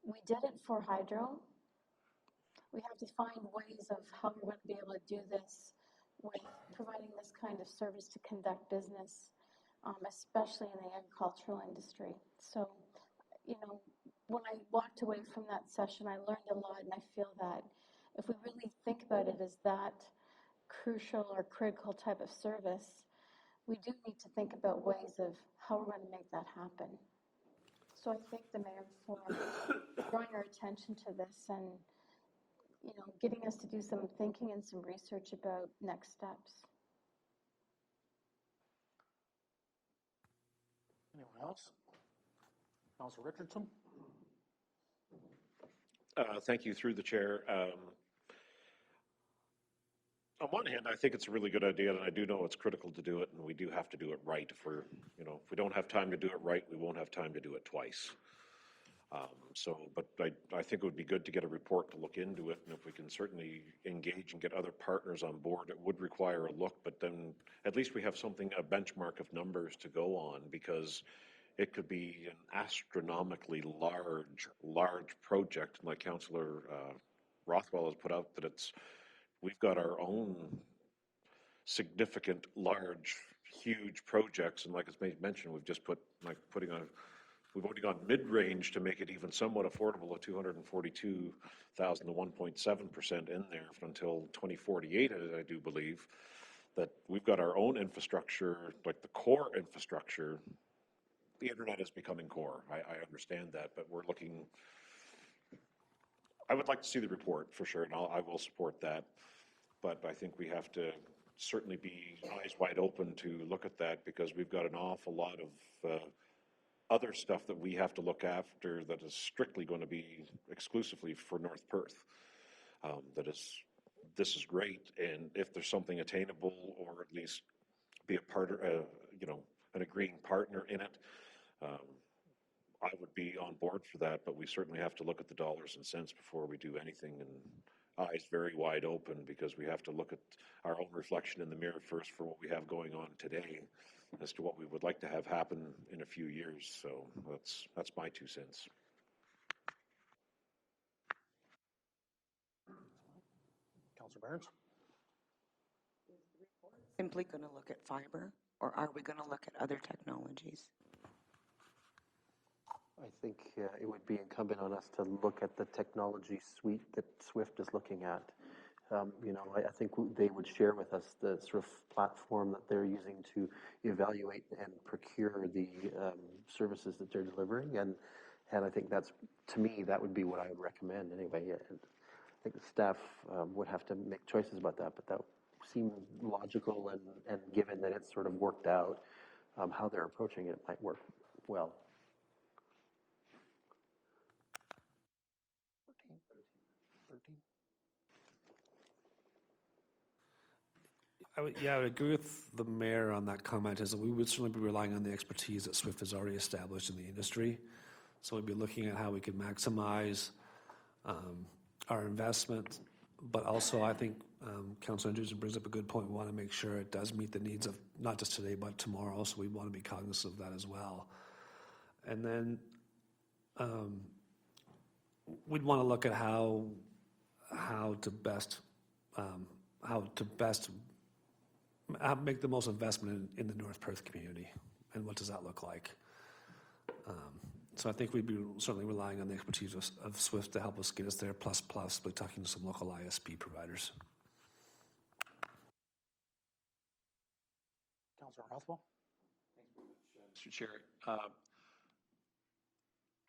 we did it for hydro. We have to find ways of how we're going to be able to do this with providing this kind of service to conduct business, especially in the agricultural industry. So, when I walked away from that session, I learned a lot, and I feel that if we really think about it as that crucial or critical type of service, we do need to think about ways of how we're going to make that happen. So I thank the Mayor for drawing our attention to this and, getting us to do some thinking and some research about next steps. Anyone else? Councilor Richardson? Thank you, through the chair. On one hand, I think it's a really good idea, and I do know it's critical to do it, and we do have to do it right. If we don't have time to do it right, we won't have time to do it twice. But I think it would be good to get a report to look into it, and if we can certainly engage and get other partners on board, it would require a look, but then at least we have a benchmark of numbers to go on, because it could be an astronomically large project, like Councillor Rothwell has put out, that we've got our own significant, huge projects, and like it's mentioned, we've just we've only gone mid-range to make it even somewhat affordable of 242,000 to 1.7% in there until 2048, I do believe, that we've got our own infrastructure, like the core infrastructure. The internet is becoming core. I understand that, but we're looking I would like to see the report for sure, and I will support that. But I think we have to certainly be eyes wide open to look at that because we've got an awful lot of other stuff that we have to look after that is strictly going to be exclusively for North Perth. This is great, and if there's something attainable or at least be a part of, an agreeing partner in it, um, I would be on board for that, but we certainly have to look at the dollars and cents before we do anything, and eyes very wide open because we have to look at our own reflection in the mirror first for what we have going on today as to what we would like to have happen in a few years. So that's my 2 cents. Councillor Barnes? Simply going to look at fiber, or are we going to look at other technologies? I think it would be incumbent on us to look at the technology suite that SWIFT is looking at. I think they would share with us the sort of platform that they're using to evaluate and procure the services that they're delivering. And I think that's, to me, that would be what I would recommend anyway. And I think the staff would have to make choices about that, but that seemed logical, and given that it's sort of worked out, how they're approaching it might work well. 13. I would agree with the mayor on that comment, is that we would certainly be relying on the expertise that SWIFT has already established in the industry. So we'd be looking at how we could maximize our investment, but also I think Councillor Anderson brings up a good point. We want to make sure it does meet the needs of not just today, but tomorrow, so we want to be cognizant of that as well. And then we'd want to look at how to best make the most investment in the North Perth community, and what does that look like? So I think we'd be certainly relying on the expertise of SWIFT to help us get us there, plus possibly talking to some local ISP providers. Councillor Rothwell? Mr. Chair, I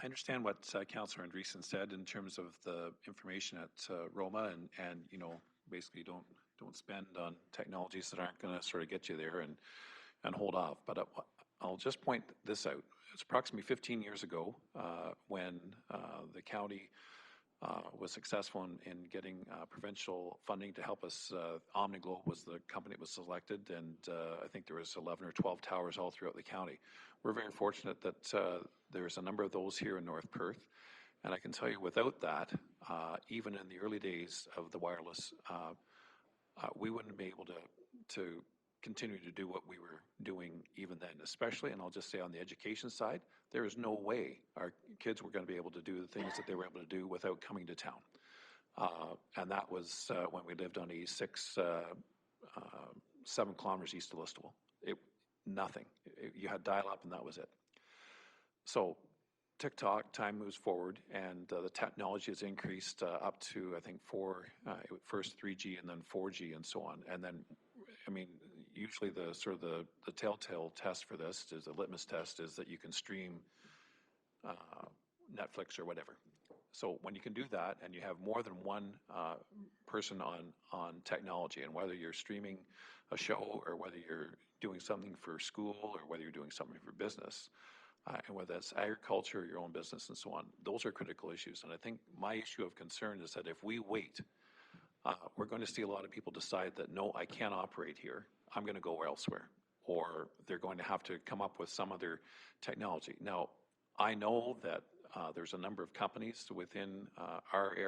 understand what Councillor Andreessen said in terms of the information at Roma, and basically don't spend on technologies that aren't going to sort of get you there and hold off. But I'll just point this out. It's approximately 15 years ago when the county was successful in getting provincial funding to help us. Omniglobe was the company that was selected, and I think there was 11 or 12 towers all throughout the county. We're very fortunate that there's a number of those here in North Perth, and I can tell you without that, even in the early days of the wireless, we wouldn't be able to continue to do what we were doing even then, especially, and I'll just say on the education side, there is no way our kids were going to be able to do the things that they were able to do without coming to town. And that was when we lived on E6, 7 kilometers east of Listowel. Nothing. You had dial-up and that was it. So TikTok, time moves forward, and the technology has increased up to, I think, first 3G and then 4G and so on. And then, I mean, usually the telltale test for this is the litmus test is that you can stream Netflix or whatever. So when you can do that and you have more than one person on technology, and whether you're streaming a show or whether you're doing something for school or whether you're doing something for business, and whether that's agriculture or your own business and so on, those are critical issues. And I think my issue of concern is that if we wait, we're going to see a lot of people decide that, no, I can't operate here. I'm going to go elsewhere. Or they're going to have to come up with some other technology. Now, I know that there's a number of companies within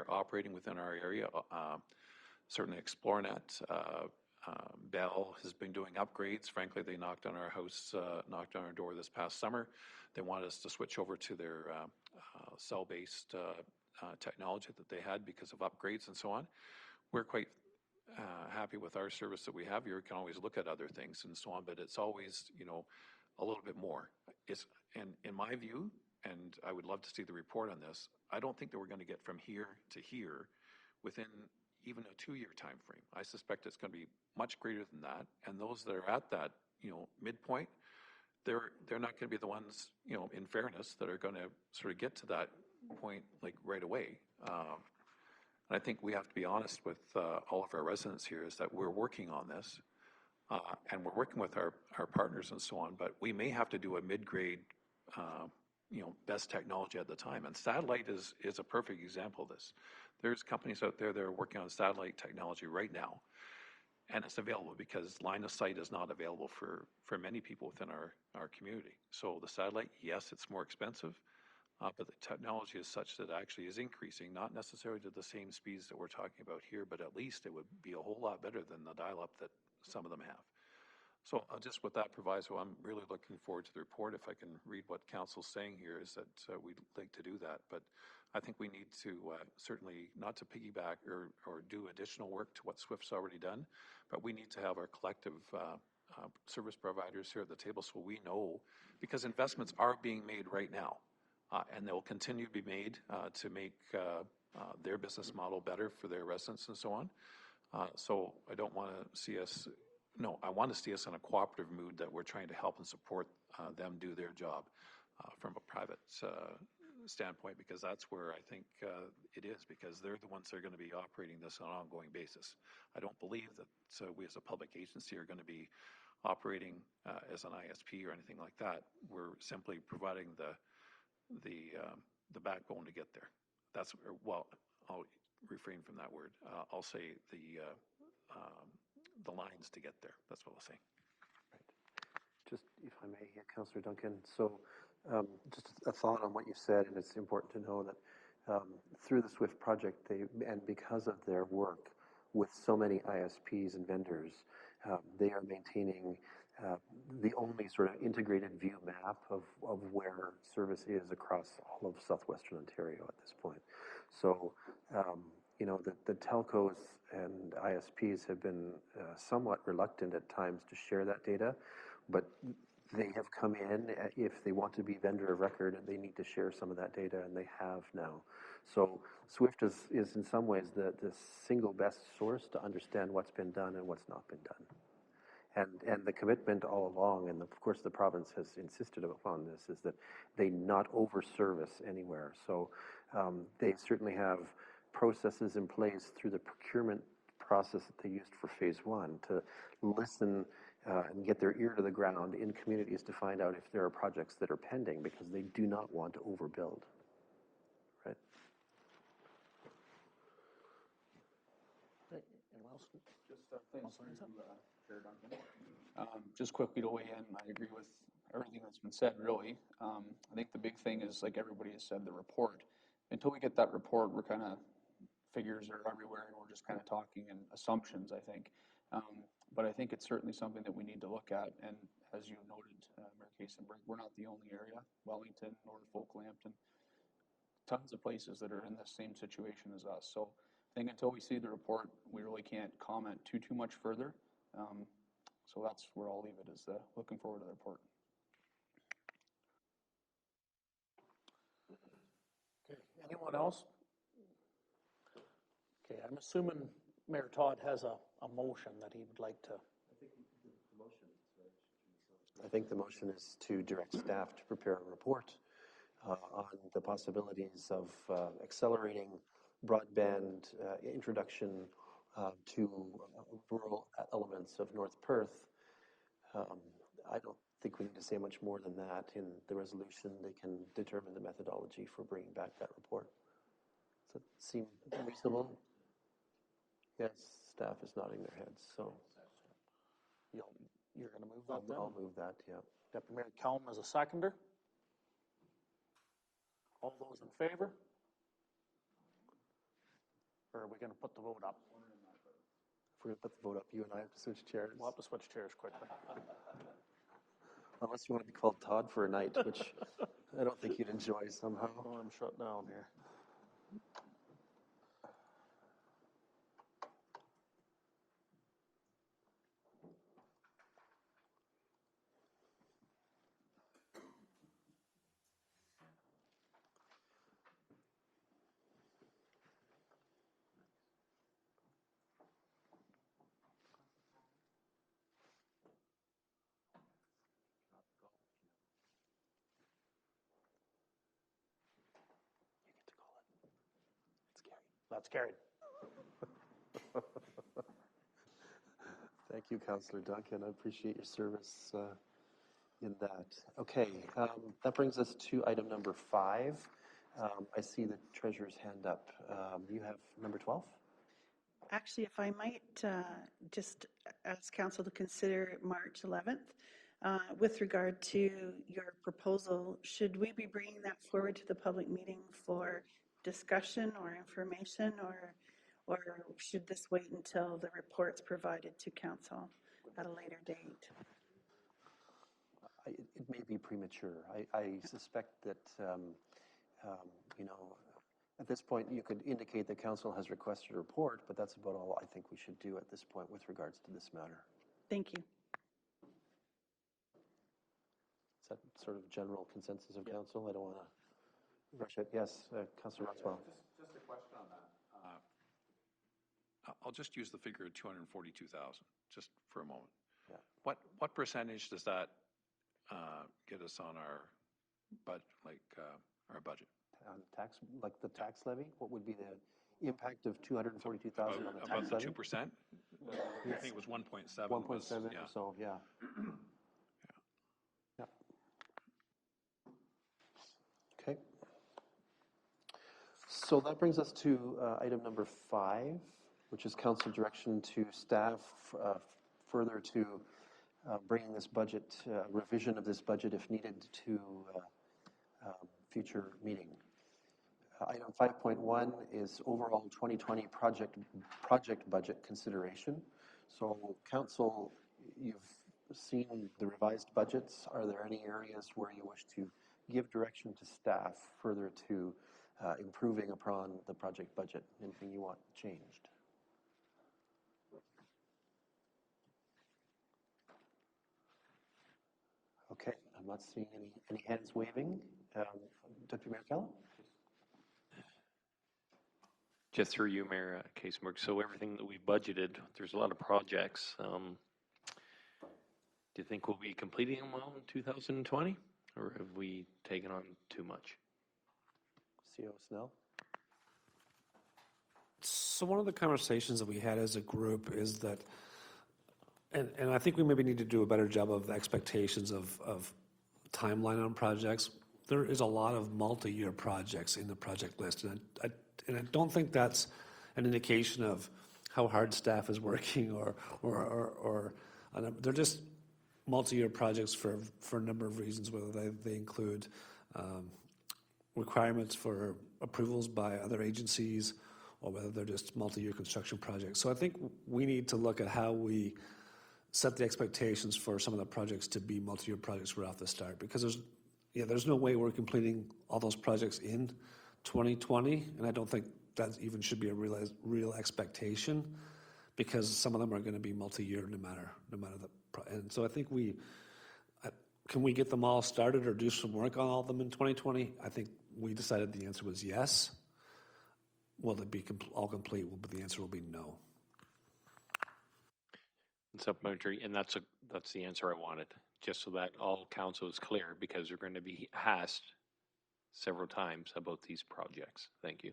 operating within our area. Certainly ExploreNet, Bell has been doing upgrades. Frankly, they knocked on our door this past summer. They wanted us to switch over to their cell-based technology that they had because of upgrades and so on. We're quite happy with our service that we have here. We can always look at other things and so on, but it's always, a little bit more. And in my view, and I would love to see the report on this, I don't think that we're going to get from here to here within even a 2-year time frame. I suspect it's going to be much greater than that. And those that are at that, midpoint, they're not going to be the ones, in fairness, that are going to sort of get to that point like right away. And I think we have to be honest with all of our residents here is that we're working on this and we're working with our partners and so on, but we may have to do a mid-grade, best technology at the time. And satellite is a perfect example of this. There's companies out there that are working on satellite technology right now, and it's available because line of sight is not available for many people within our community. So the satellite, yes, it's more expensive, but the technology is such that it actually is increasing, not necessarily to the same speeds that we're talking about here, but at least it would be a whole lot better than the dial-up that some of them have. So just with that proviso, I'm really looking forward to the report. If I can read what Council's saying here is that we'd like to do that. But I think we need to certainly not to piggyback or do additional work to what SWIFT's already done, but we need to have our collective service providers here at the table so we know, because investments are being made right now and they will continue to be made to make their business model better for their residents and so on. So I don't want to see us I want to see us in a cooperative mood that we're trying to help and support them do their job from a private standpoint, because that's where I think it is, because they're the ones that are going to be operating this on an ongoing basis. I don't believe that we as a public agency are going to be operating as an ISP or anything like that. We're simply providing the backbone to get there. That's, well, I'll refrain from that word. I'll say the lines to get there. That's what I'll say. Right. Just, if I may, Councillor Duncan. So just a thought on what you said, and it's important to know that through the SWIFT project, and because of their work with so many ISPs and vendors, they are maintaining the only sort of integrated view map of where service is across all of southwestern Ontario at this point. So, the telcos and ISPs have been somewhat reluctant at times to share that data, but they have come in if they want to be vendor of record and they need to share some of that data, and they have now. So SWIFT is in some ways the single best source to understand what's been done and what's not been done. And the commitment all along, and of course the province has insisted upon this, is that they not over-service anywhere. So they certainly have processes in place through the procurement process that they used for phase one to listen and get their ear to the ground in communities to find out if there are projects that are pending, because they do not want to overbuild. Right? Anyone else? Just quickly to weigh in, I agree with everything that's been said, really. I think the big thing is, like everybody has said, the report. Until we get that report, we're kind of, figures are everywhere, and we're just kind of talking in assumptions, I think. But I think it's certainly something that we need to look at, and as you noted, Mayor Kaysenberg, we're not the only area. Wellington, Norfolk, Lambton, tons of places that are in the same situation as us. So I think until we see the report, we really can't comment too much further. So that's where I'll leave it, is looking forward to the report. Okay, anyone else? Okay, I'm assuming Mayor Todd has a motion that he would like to. I think the motion is to direct staff to prepare a report on the possibilities of accelerating broadband introduction to rural elements of North Perth. I don't think we need to say much more than that. In the resolution, they can determine the methodology for bringing back that report. Does that seem reasonable? Yes, staff is nodding their heads, so. You're going to move that then? I'll move that, yeah. Deputy Mayor Kelm as a seconder. All those in favor? Or are we going to put the vote up? If we're going to put the vote up, you and I have to switch chairs. We'll have to switch chairs quickly. Unless you want to be called Todd for a night, which I don't think you'd enjoy somehow. Oh, I'm shut down here. That's carried. Thank you, Councillor Duncan. I appreciate your service in that. Okay, that brings us to item number 5. I see the treasurer's hand up. You have number 12? Actually, if I might just ask council to consider March 11th, with regard to your proposal, should we be bringing that forward to the public meeting for discussion or information, or should this wait until the report's provided to council at a later date? It may be premature. I suspect that, you know, at this point, you could indicate that council has requested a report, but that's about all I think we should do at this point with regards to this matter. Thank you. Is that sort of general consensus of council? I don't want to rush it. Yes, Councillor Rothwell. Just a question on that. I'll just use the figure of 242,000 just for a moment. Yeah. What percentage does that get us on our our budget? On tax, like the tax levy, what would be the impact of 242,000 on the tax about levy? the 2%? I think it was 1.7. 1.7 or yeah. so, yeah. Yeah. Okay. So that brings us to item number 5, which is council direction to staff further to bringing this budget, revision of this budget if needed to future meeting. Item 5.1 is overall 2020 project budget consideration. So council, you've seen the revised budgets. Are there any areas where you wish to give direction to staff further to improving upon the project budget? Anything you want changed? Okay, I'm not seeing any hands waving. Deputy Mayor Kelly? Just through you, Mayor Kasenberg. So everything that we budgeted, there's a lot of projects. Do you think we'll be completing them all in 2020? Or have we taken on too much? CO Snell? So one of the conversations that we had as a group is that, and I think we maybe need to do a better job of the expectations of timeline on projects. There is a lot of multi-year projects in the project list, and I don't think that's an indication of how hard staff is working or they're just multi-year projects for a number of reasons, whether they include requirements for approvals by other agencies or whether they're just multi-year construction projects. So I think we need to look at how we set the expectations for some of the projects to be multi-year projects right off the start, because there's no way we're completing all those projects in 2020, and I don't think that even should be a real expectation, because some of them are going to be multi-year no matter and so I think can we get them all started or do some work on all of them in 2020? I think we decided the answer was yes. Will it be all complete? The answer will be no. Supplementary, and that's the answer I wanted, just so that all council is clear, because we're going to be asked several times about these projects. Thank you.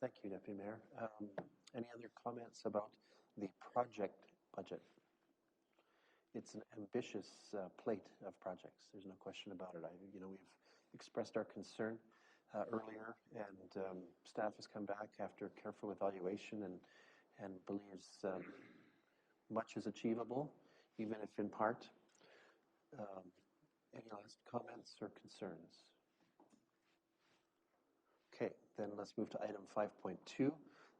Thank you, Deputy Mayor. Any other comments about the project budget? It's an ambitious plate of projects. There's no question about it. We've expressed our concern earlier, and staff has come back after careful evaluation and believes much is achievable, even if in part. Any last comments or concerns? Okay, then let's move to item 5.2,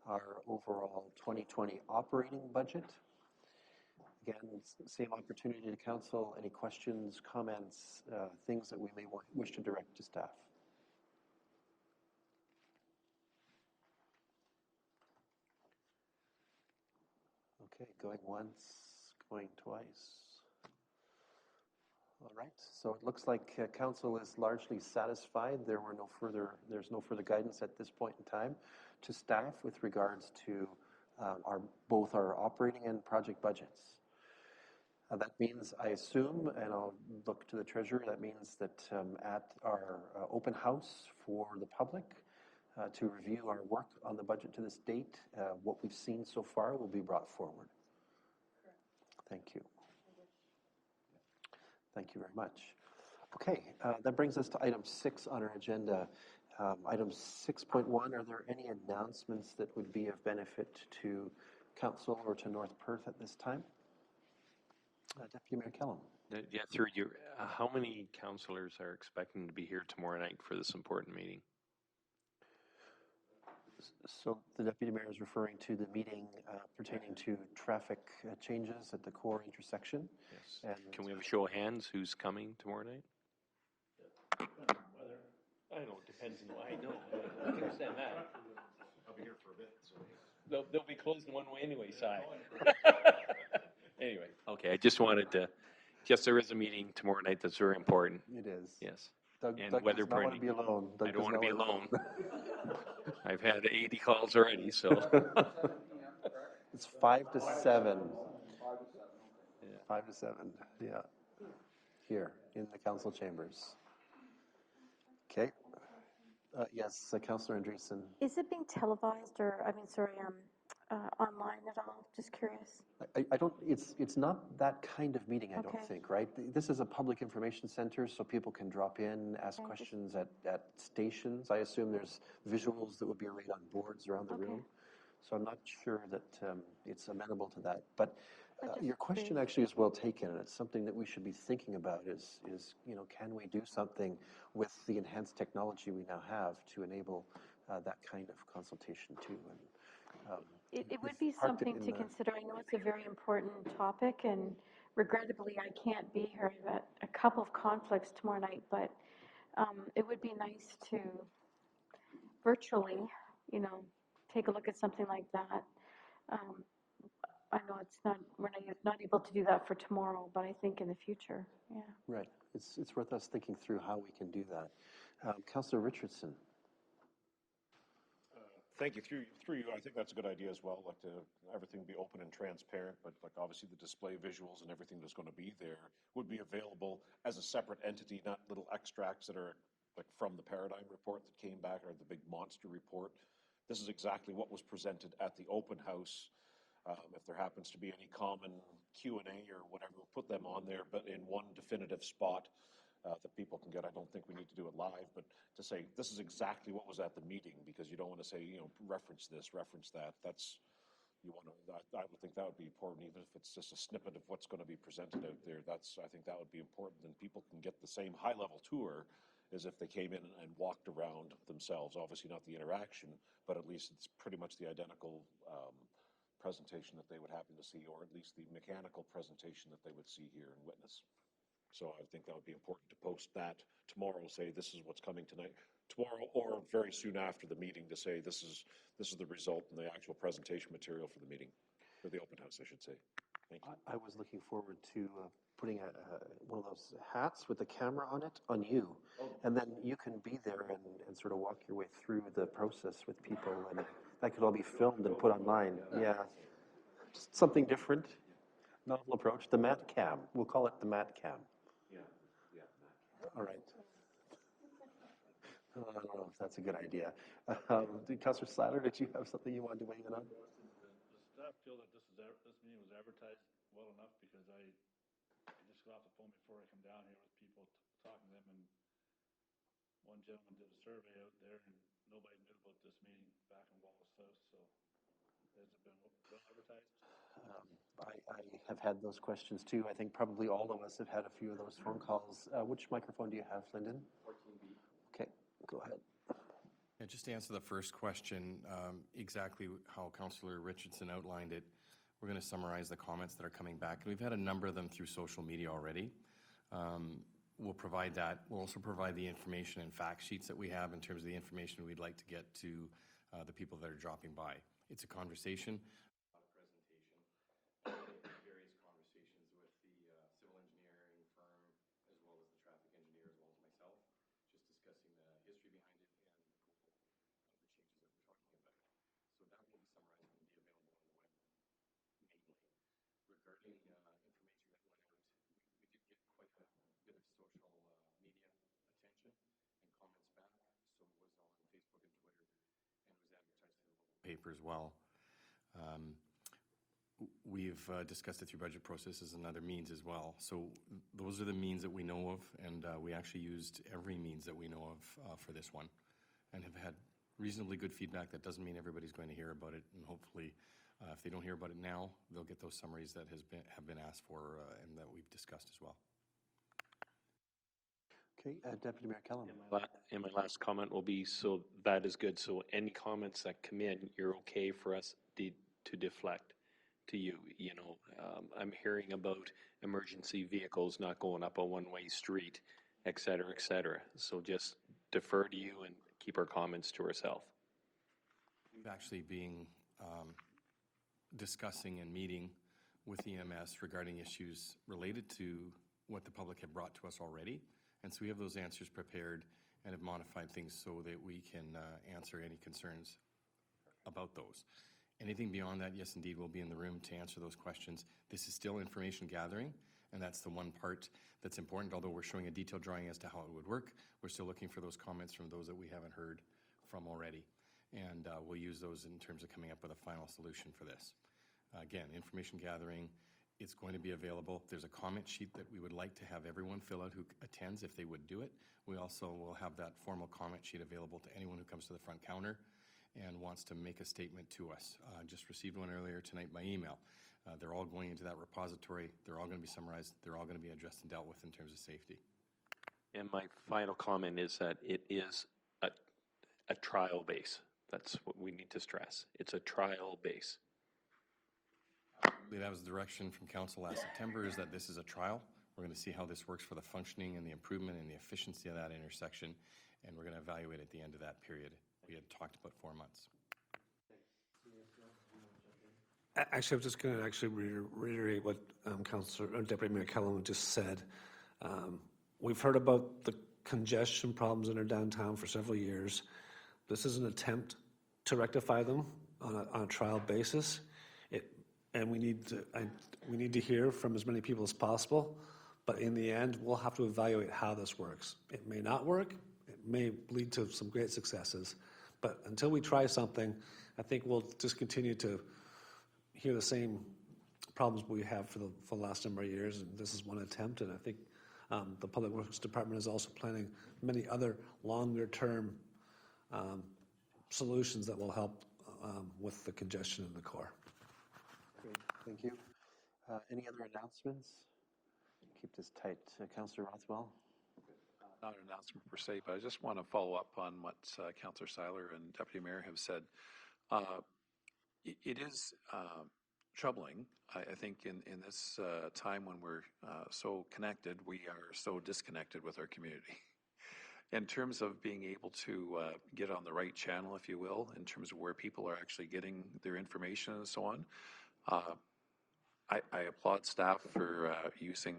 our overall 2020 operating budget. Again, same opportunity to council. Any questions, comments, things that we may wish to direct to staff? Okay, going once, going twice. All right, so it looks like council is largely satisfied. There's no further guidance at this point in time to staff with regards to both our operating and project budgets. That means, I assume, and I'll look to the treasurer, that means that at our open house for the public, to review our work on the budget to this date. What we've seen so far will be brought forward. Thank you. Thank you very much. Okay, that brings us to item 6 on our agenda. Item 6.1, are there any announcements that would be of benefit to Council or to North Perth at this time? Deputy Mayor Kellum. Yeah, through your, how many councillors are expecting to be here tomorrow night for this important meeting? So the Deputy Mayor is referring to the meeting pertaining to traffic changes at the core intersection. Yes. And can we have a show of hands who's coming tomorrow night? I know, it depends on, I know, I understand that. I'll be here for a bit, so. They'll be closed one way anyway, Si. Anyway, okay, I just wanted to, yes, there is a meeting tomorrow night that's very important. it is. Yes. Doug, And Doug weather does not want to permitting. be alone. Doug I don't does want to not be want- alone. I've had 80 calls already, so. It's 5 to 7. 5 to 7, yeah. Here in the council chambers. Okay. Yes, Councillor Andreessen. Is it being televised or, online at all? Just curious. I don't, it's not that kind of meeting, I don't Okay. think, right? This is a public information center, so people can drop in, ask Okay, questions at stations. I assume there's visuals that would be arrayed on boards around the Okay. room. So I'm not sure that it's amenable to that. But just your question curious. actually is well taken, and it's something that we should be thinking about is can we do something with the enhanced technology we now have to enable that kind of consultation too? And, It would we've be parked it something in to the- consider. I know it's a very important topic, and regrettably, I can't be here. I've got a couple of conflicts tomorrow night, but it would be nice to virtually, take a look at something like that. I know we're not able to do that for tomorrow, but I think in the future, yeah. Right. It's worth us thinking through how we can do that. Councillor Richardson. Thank you. Through you, I think that's a good idea as well, like to everything be open and transparent, but like obviously the display visuals and everything that's going to be there would be available as a separate entity, not little extracts that are like from the Paradigm report that came back or the big monster report. This is exactly what was presented at the open house. If there happens to be any common Q&A or whatever, we'll put them on there, but in one definitive spot that people can get. I don't think we need to do it live, but to say this is exactly what was at the meeting, because you don't want to say, reference this, reference that. That's, I would think that would be important, even if it's just a snippet of what's going to be presented out there. I think that would be important. Then people can get the same high-level tour as if they came in and walked around themselves. Obviously not the interaction, but at least it's pretty much the identical presentation that they would happen to see, or at least the mechanical presentation that they would see here and witness. So I think that would be important to post that tomorrow, say this is what's coming tonight, tomorrow, or very soon after the meeting to say this is the result and the actual presentation material for the meeting, for the open house, I should say. Thank you. I was looking forward to putting one of those hats with a camera on it on you, and then you can be there and sort of walk your way through the process with people, and that could all be filmed and put online. Yeah, just something different, novel approach. The Mat Cam, we'll call it the Mat Cam. Yeah. All right. I don't know if that's a good idea. Councillor Slatter, did you have something you wanted to weigh in on? Does the staff feel that this meeting was advertised well enough? Because I just got off the phone before I come down here with people talking to them, and one gentleman did a survey out there, and nobody knew about this meeting back in Wallace South. So has it been well advertised? I have had those questions too. I think probably all of us have had a few of those phone calls. Which microphone do you have, Lyndon? 14B. Okay, go ahead. Yeah, just to answer the first question, exactly how Councillor Richardson outlined it, we're going to summarize the comments that are coming back. And we've had a number of them through social media already. We'll provide that. We'll also provide the information and fact sheets that we have in terms of the information we'd like to get to the people that are dropping by. It's a conversation. Various conversations with the civil engineering firm, as well as the traffic engineer, as well as myself, just discussing the history behind it and the changes that we're talking about. So that will be summarized and be available on the web mainly. Regarding information that went out, we did get quite a bit of social media attention and comments back. So it was on Facebook and Twitter. paper as well. We've discussed it through budget processes and other means as well. So those are the means that we know of, and we actually used every means that we know of for this one, and have had reasonably good feedback. That doesn't mean everybody's going to hear about it, and hopefully, if they don't hear about it now, they'll get those summaries that have been asked for and that we've discussed as well. Okay, Deputy Mayor Kellum. And my last comment will be, so that is good. So any comments that come in, you're okay for us to deflect to you. You know, I'm hearing about emergency vehicles not going up a one-way street, et cetera, et cetera. So just defer to you and keep our comments to ourselves. We've actually been discussing and meeting with EMS regarding issues related to what the public have brought to us already. And so we have those answers prepared and have modified things so that we can answer any concerns about those. Anything beyond that, yes, indeed, we'll be in the room to answer those questions. This is still information gathering, and that's the one part that's important. Although we're showing a detailed drawing as to how it would work, we're still looking for those comments from those that we haven't heard from already. And we'll use those in terms of coming up with a final solution for this. Again, information gathering, it's going to be available. There's a comment sheet that we would like to have everyone fill out who attends if they would do it. We also will have that formal comment sheet available to anyone who comes to the front counter and wants to make a statement to us. Just received one earlier tonight by email. They're all going into that repository. They're all going to be summarized. They're all going to be addressed and dealt with in terms of safety. And my final comment is that it is a trial base. That's what we need to stress. It's a trial base. That was the direction from Council last September, is that this is a trial. We're going to see how this works for the functioning and the improvement and the efficiency of that intersection, and we're going to evaluate at the end of that period. We had talked about 4 months. Actually, I'm just going to reiterate what Deputy Mayor Kellum just said. We've heard about the congestion problems in our downtown for several years. This is an attempt to rectify them on a trial basis. And we need to hear from as many people as possible. But in the end, we'll have to evaluate how this works. It may not work. It may lead to some great successes. But until we try something, I think we'll just continue to hear the same problems we have for the last number of years. And this is one attempt. And I think the Public Works Department is also planning many other longer-term solutions that will help with the congestion in the core. Great, thank you. Any other announcements? Keep this tight. Councillor Rothwell? Not an announcement per se, but I just want to follow up on what Councillor Seiler and Deputy Mayor have said. It is troubling, I think, in this time when we're so connected, we are so disconnected with our community. In terms of being able to get on the right channel, if you will, in terms of where people are actually getting their information and so on, I applaud staff for using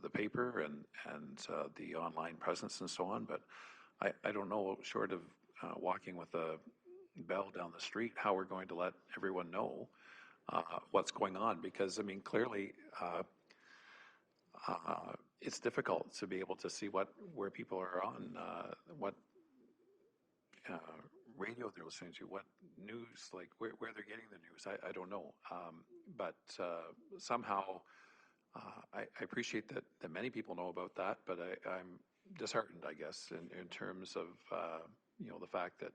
the paper and the online presence and so on, but I don't know, short of walking with a bell down the street, how we're going to let everyone know what's going on, because, I mean, clearly it's difficult to be able to see where people are on, what radio they're listening to, what news, like where they're getting the news. I don't know. But somehow I appreciate that many people know about that, but I'm disheartened, I guess, in terms of, the fact that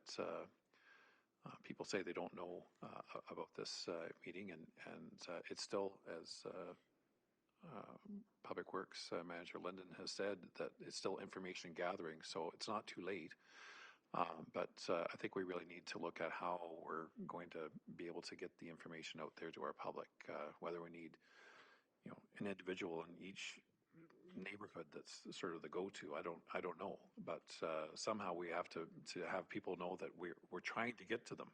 people say they don't know about this meeting, and it's still, as Public Works Manager Linden has said, that it's still information gathering, so it's not too late. But I think we really need to look at how we're going to be able to get the information out there to our public, whether we need, an individual in each neighborhood that's sort of the go-to. I don't know, but somehow we have to have people know that we're trying to get to them,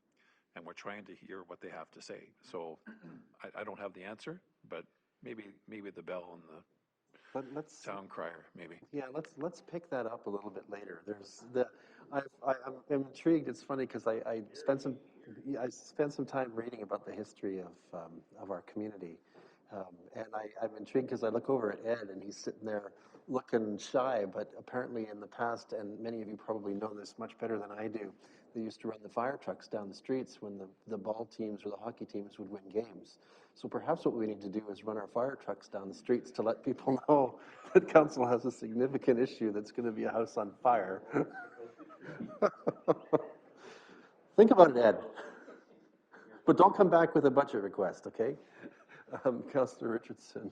and we're trying to hear what they have to say. So I don't have the answer, but maybe the bell and the town crier, maybe. Yeah, let's pick that up a little bit later. I'm intrigued. It's funny because I spent some time reading about the history of our community, and I'm intrigued because I look over at Ed and he's sitting there looking shy, but apparently in the past, and many of you probably know this much better than I do, they used to run the fire trucks down the streets when the ball teams or the hockey teams would win games. So perhaps what we need to do is run our fire trucks down the streets to let people know that council has a significant issue that's going to be a house on fire. Think about it, Ed. But don't come back with a budget request, okay? Councillor Richardson.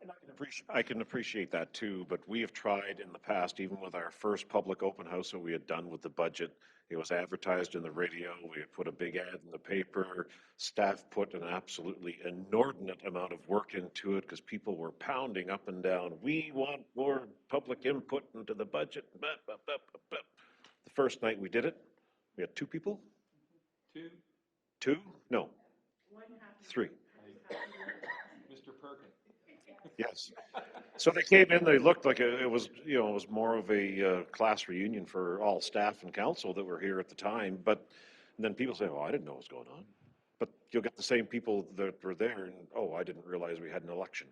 And I can appreciate that too, but we have tried in the past, even with our first public open house that we had done with the budget, it was advertised in the radio, we had put a big ad in the paper, staff put an absolutely inordinate amount of work into it because people were pounding up and down, we want more public input into the budget. The first night we did it, we had 2 people? 2? 2? No. 3. Mr. Perkin. Yes. So they came in, they looked like it was, it was more of a class reunion for all staff and council that were here at the time. But then people say, oh, I didn't know what was going on. But you'll get the same people that were there and, oh, I didn't realize we had an election.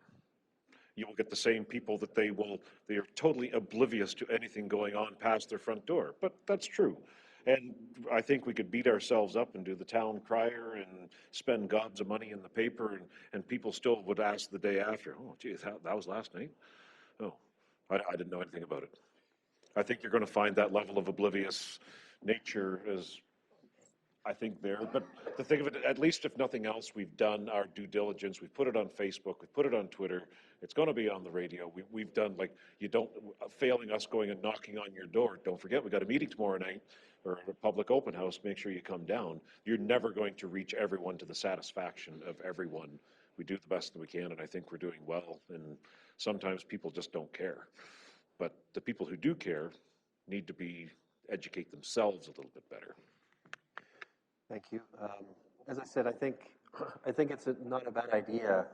You will get the same people that they are totally oblivious to anything going on past their front door. But that's true. And I think we could beat ourselves up and do the town crier and spend gobs of money in the paper, and people still would ask the day after, oh, geez, that was last night? Oh, I didn't know anything about it. I think you're going to find that level of oblivious nature is, I think, there. But to think of it, at least if nothing else, we've done our due diligence. We've put it on Facebook. We've put it on Twitter. It's going to be on the radio. We've done, like, failing us going and knocking on your door. Don't forget, we got a meeting tomorrow night or a public open house. Make sure you come down. You're never going to reach everyone to the satisfaction of everyone. We do the best that we can, and I think we're doing well. And sometimes people just don't care. But the people who do care need to educate themselves a little bit better. Thank you. As I said, I think it's not a bad idea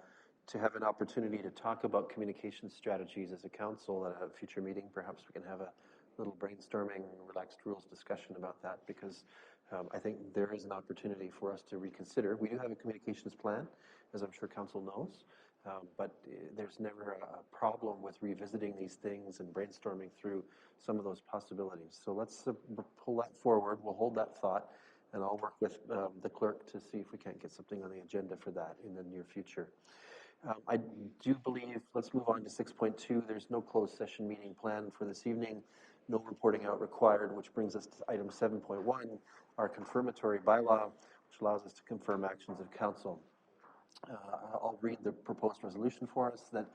to have an opportunity to talk about communication strategies as a council at a future meeting. Perhaps we can have a little brainstorming, relaxed rules discussion about that, because I think there is an opportunity for us to reconsider. We do have a communications plan, as I'm sure council knows, but there's never a problem with revisiting these things and brainstorming through some of those possibilities. So let's pull that forward. We'll hold that thought. And I'll work with the clerk to see if we can't get something on the agenda for that in the near future. I do believe, let's move on to 6.2. There's no closed session meeting planned for this evening. No reporting out required, which brings us to item 7.1, our confirmatory bylaw, which allows us to confirm actions of council. I'll read the proposed resolution for us, that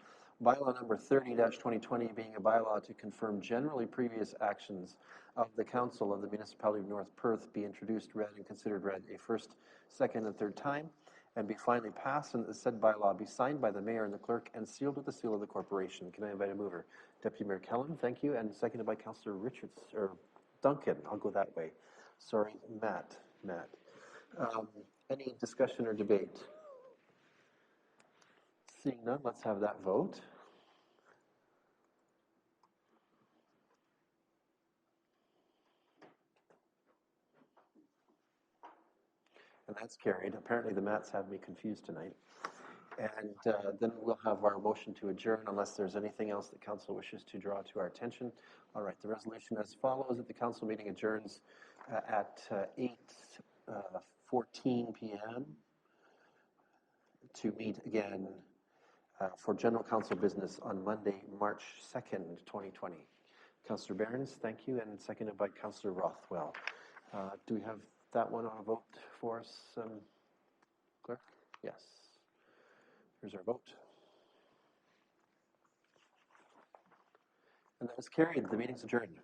bylaw number 30-2020 being a bylaw to confirm generally previous actions of the council of the municipality of North Perth be introduced, read, and considered read a first, second, and third time, and be finally passed, and that the said bylaw be signed by the mayor and the clerk and sealed with the seal of the corporation. Can I invite a mover? Deputy Mayor Kellen, thank you, and seconded by Councillor Richards, or Duncan, I'll go that way. Sorry, Matt. Any discussion or debate? Seeing none, let's have that vote. And that's carried. Apparently the Matts have me confused tonight. And then we'll have our motion to adjourn unless there's anything else that council wishes to draw to our attention. All right, the resolution as follows, that the council meeting adjourns at 8:14 p.m. to meet again for general council business on Monday, March 2nd, 2020. Councillor Behrens, thank you, and seconded by Councillor Rothwell. Do we have that one on a vote for us, clerk? Yes. Here's our vote. And that is carried. The meeting's adjourned.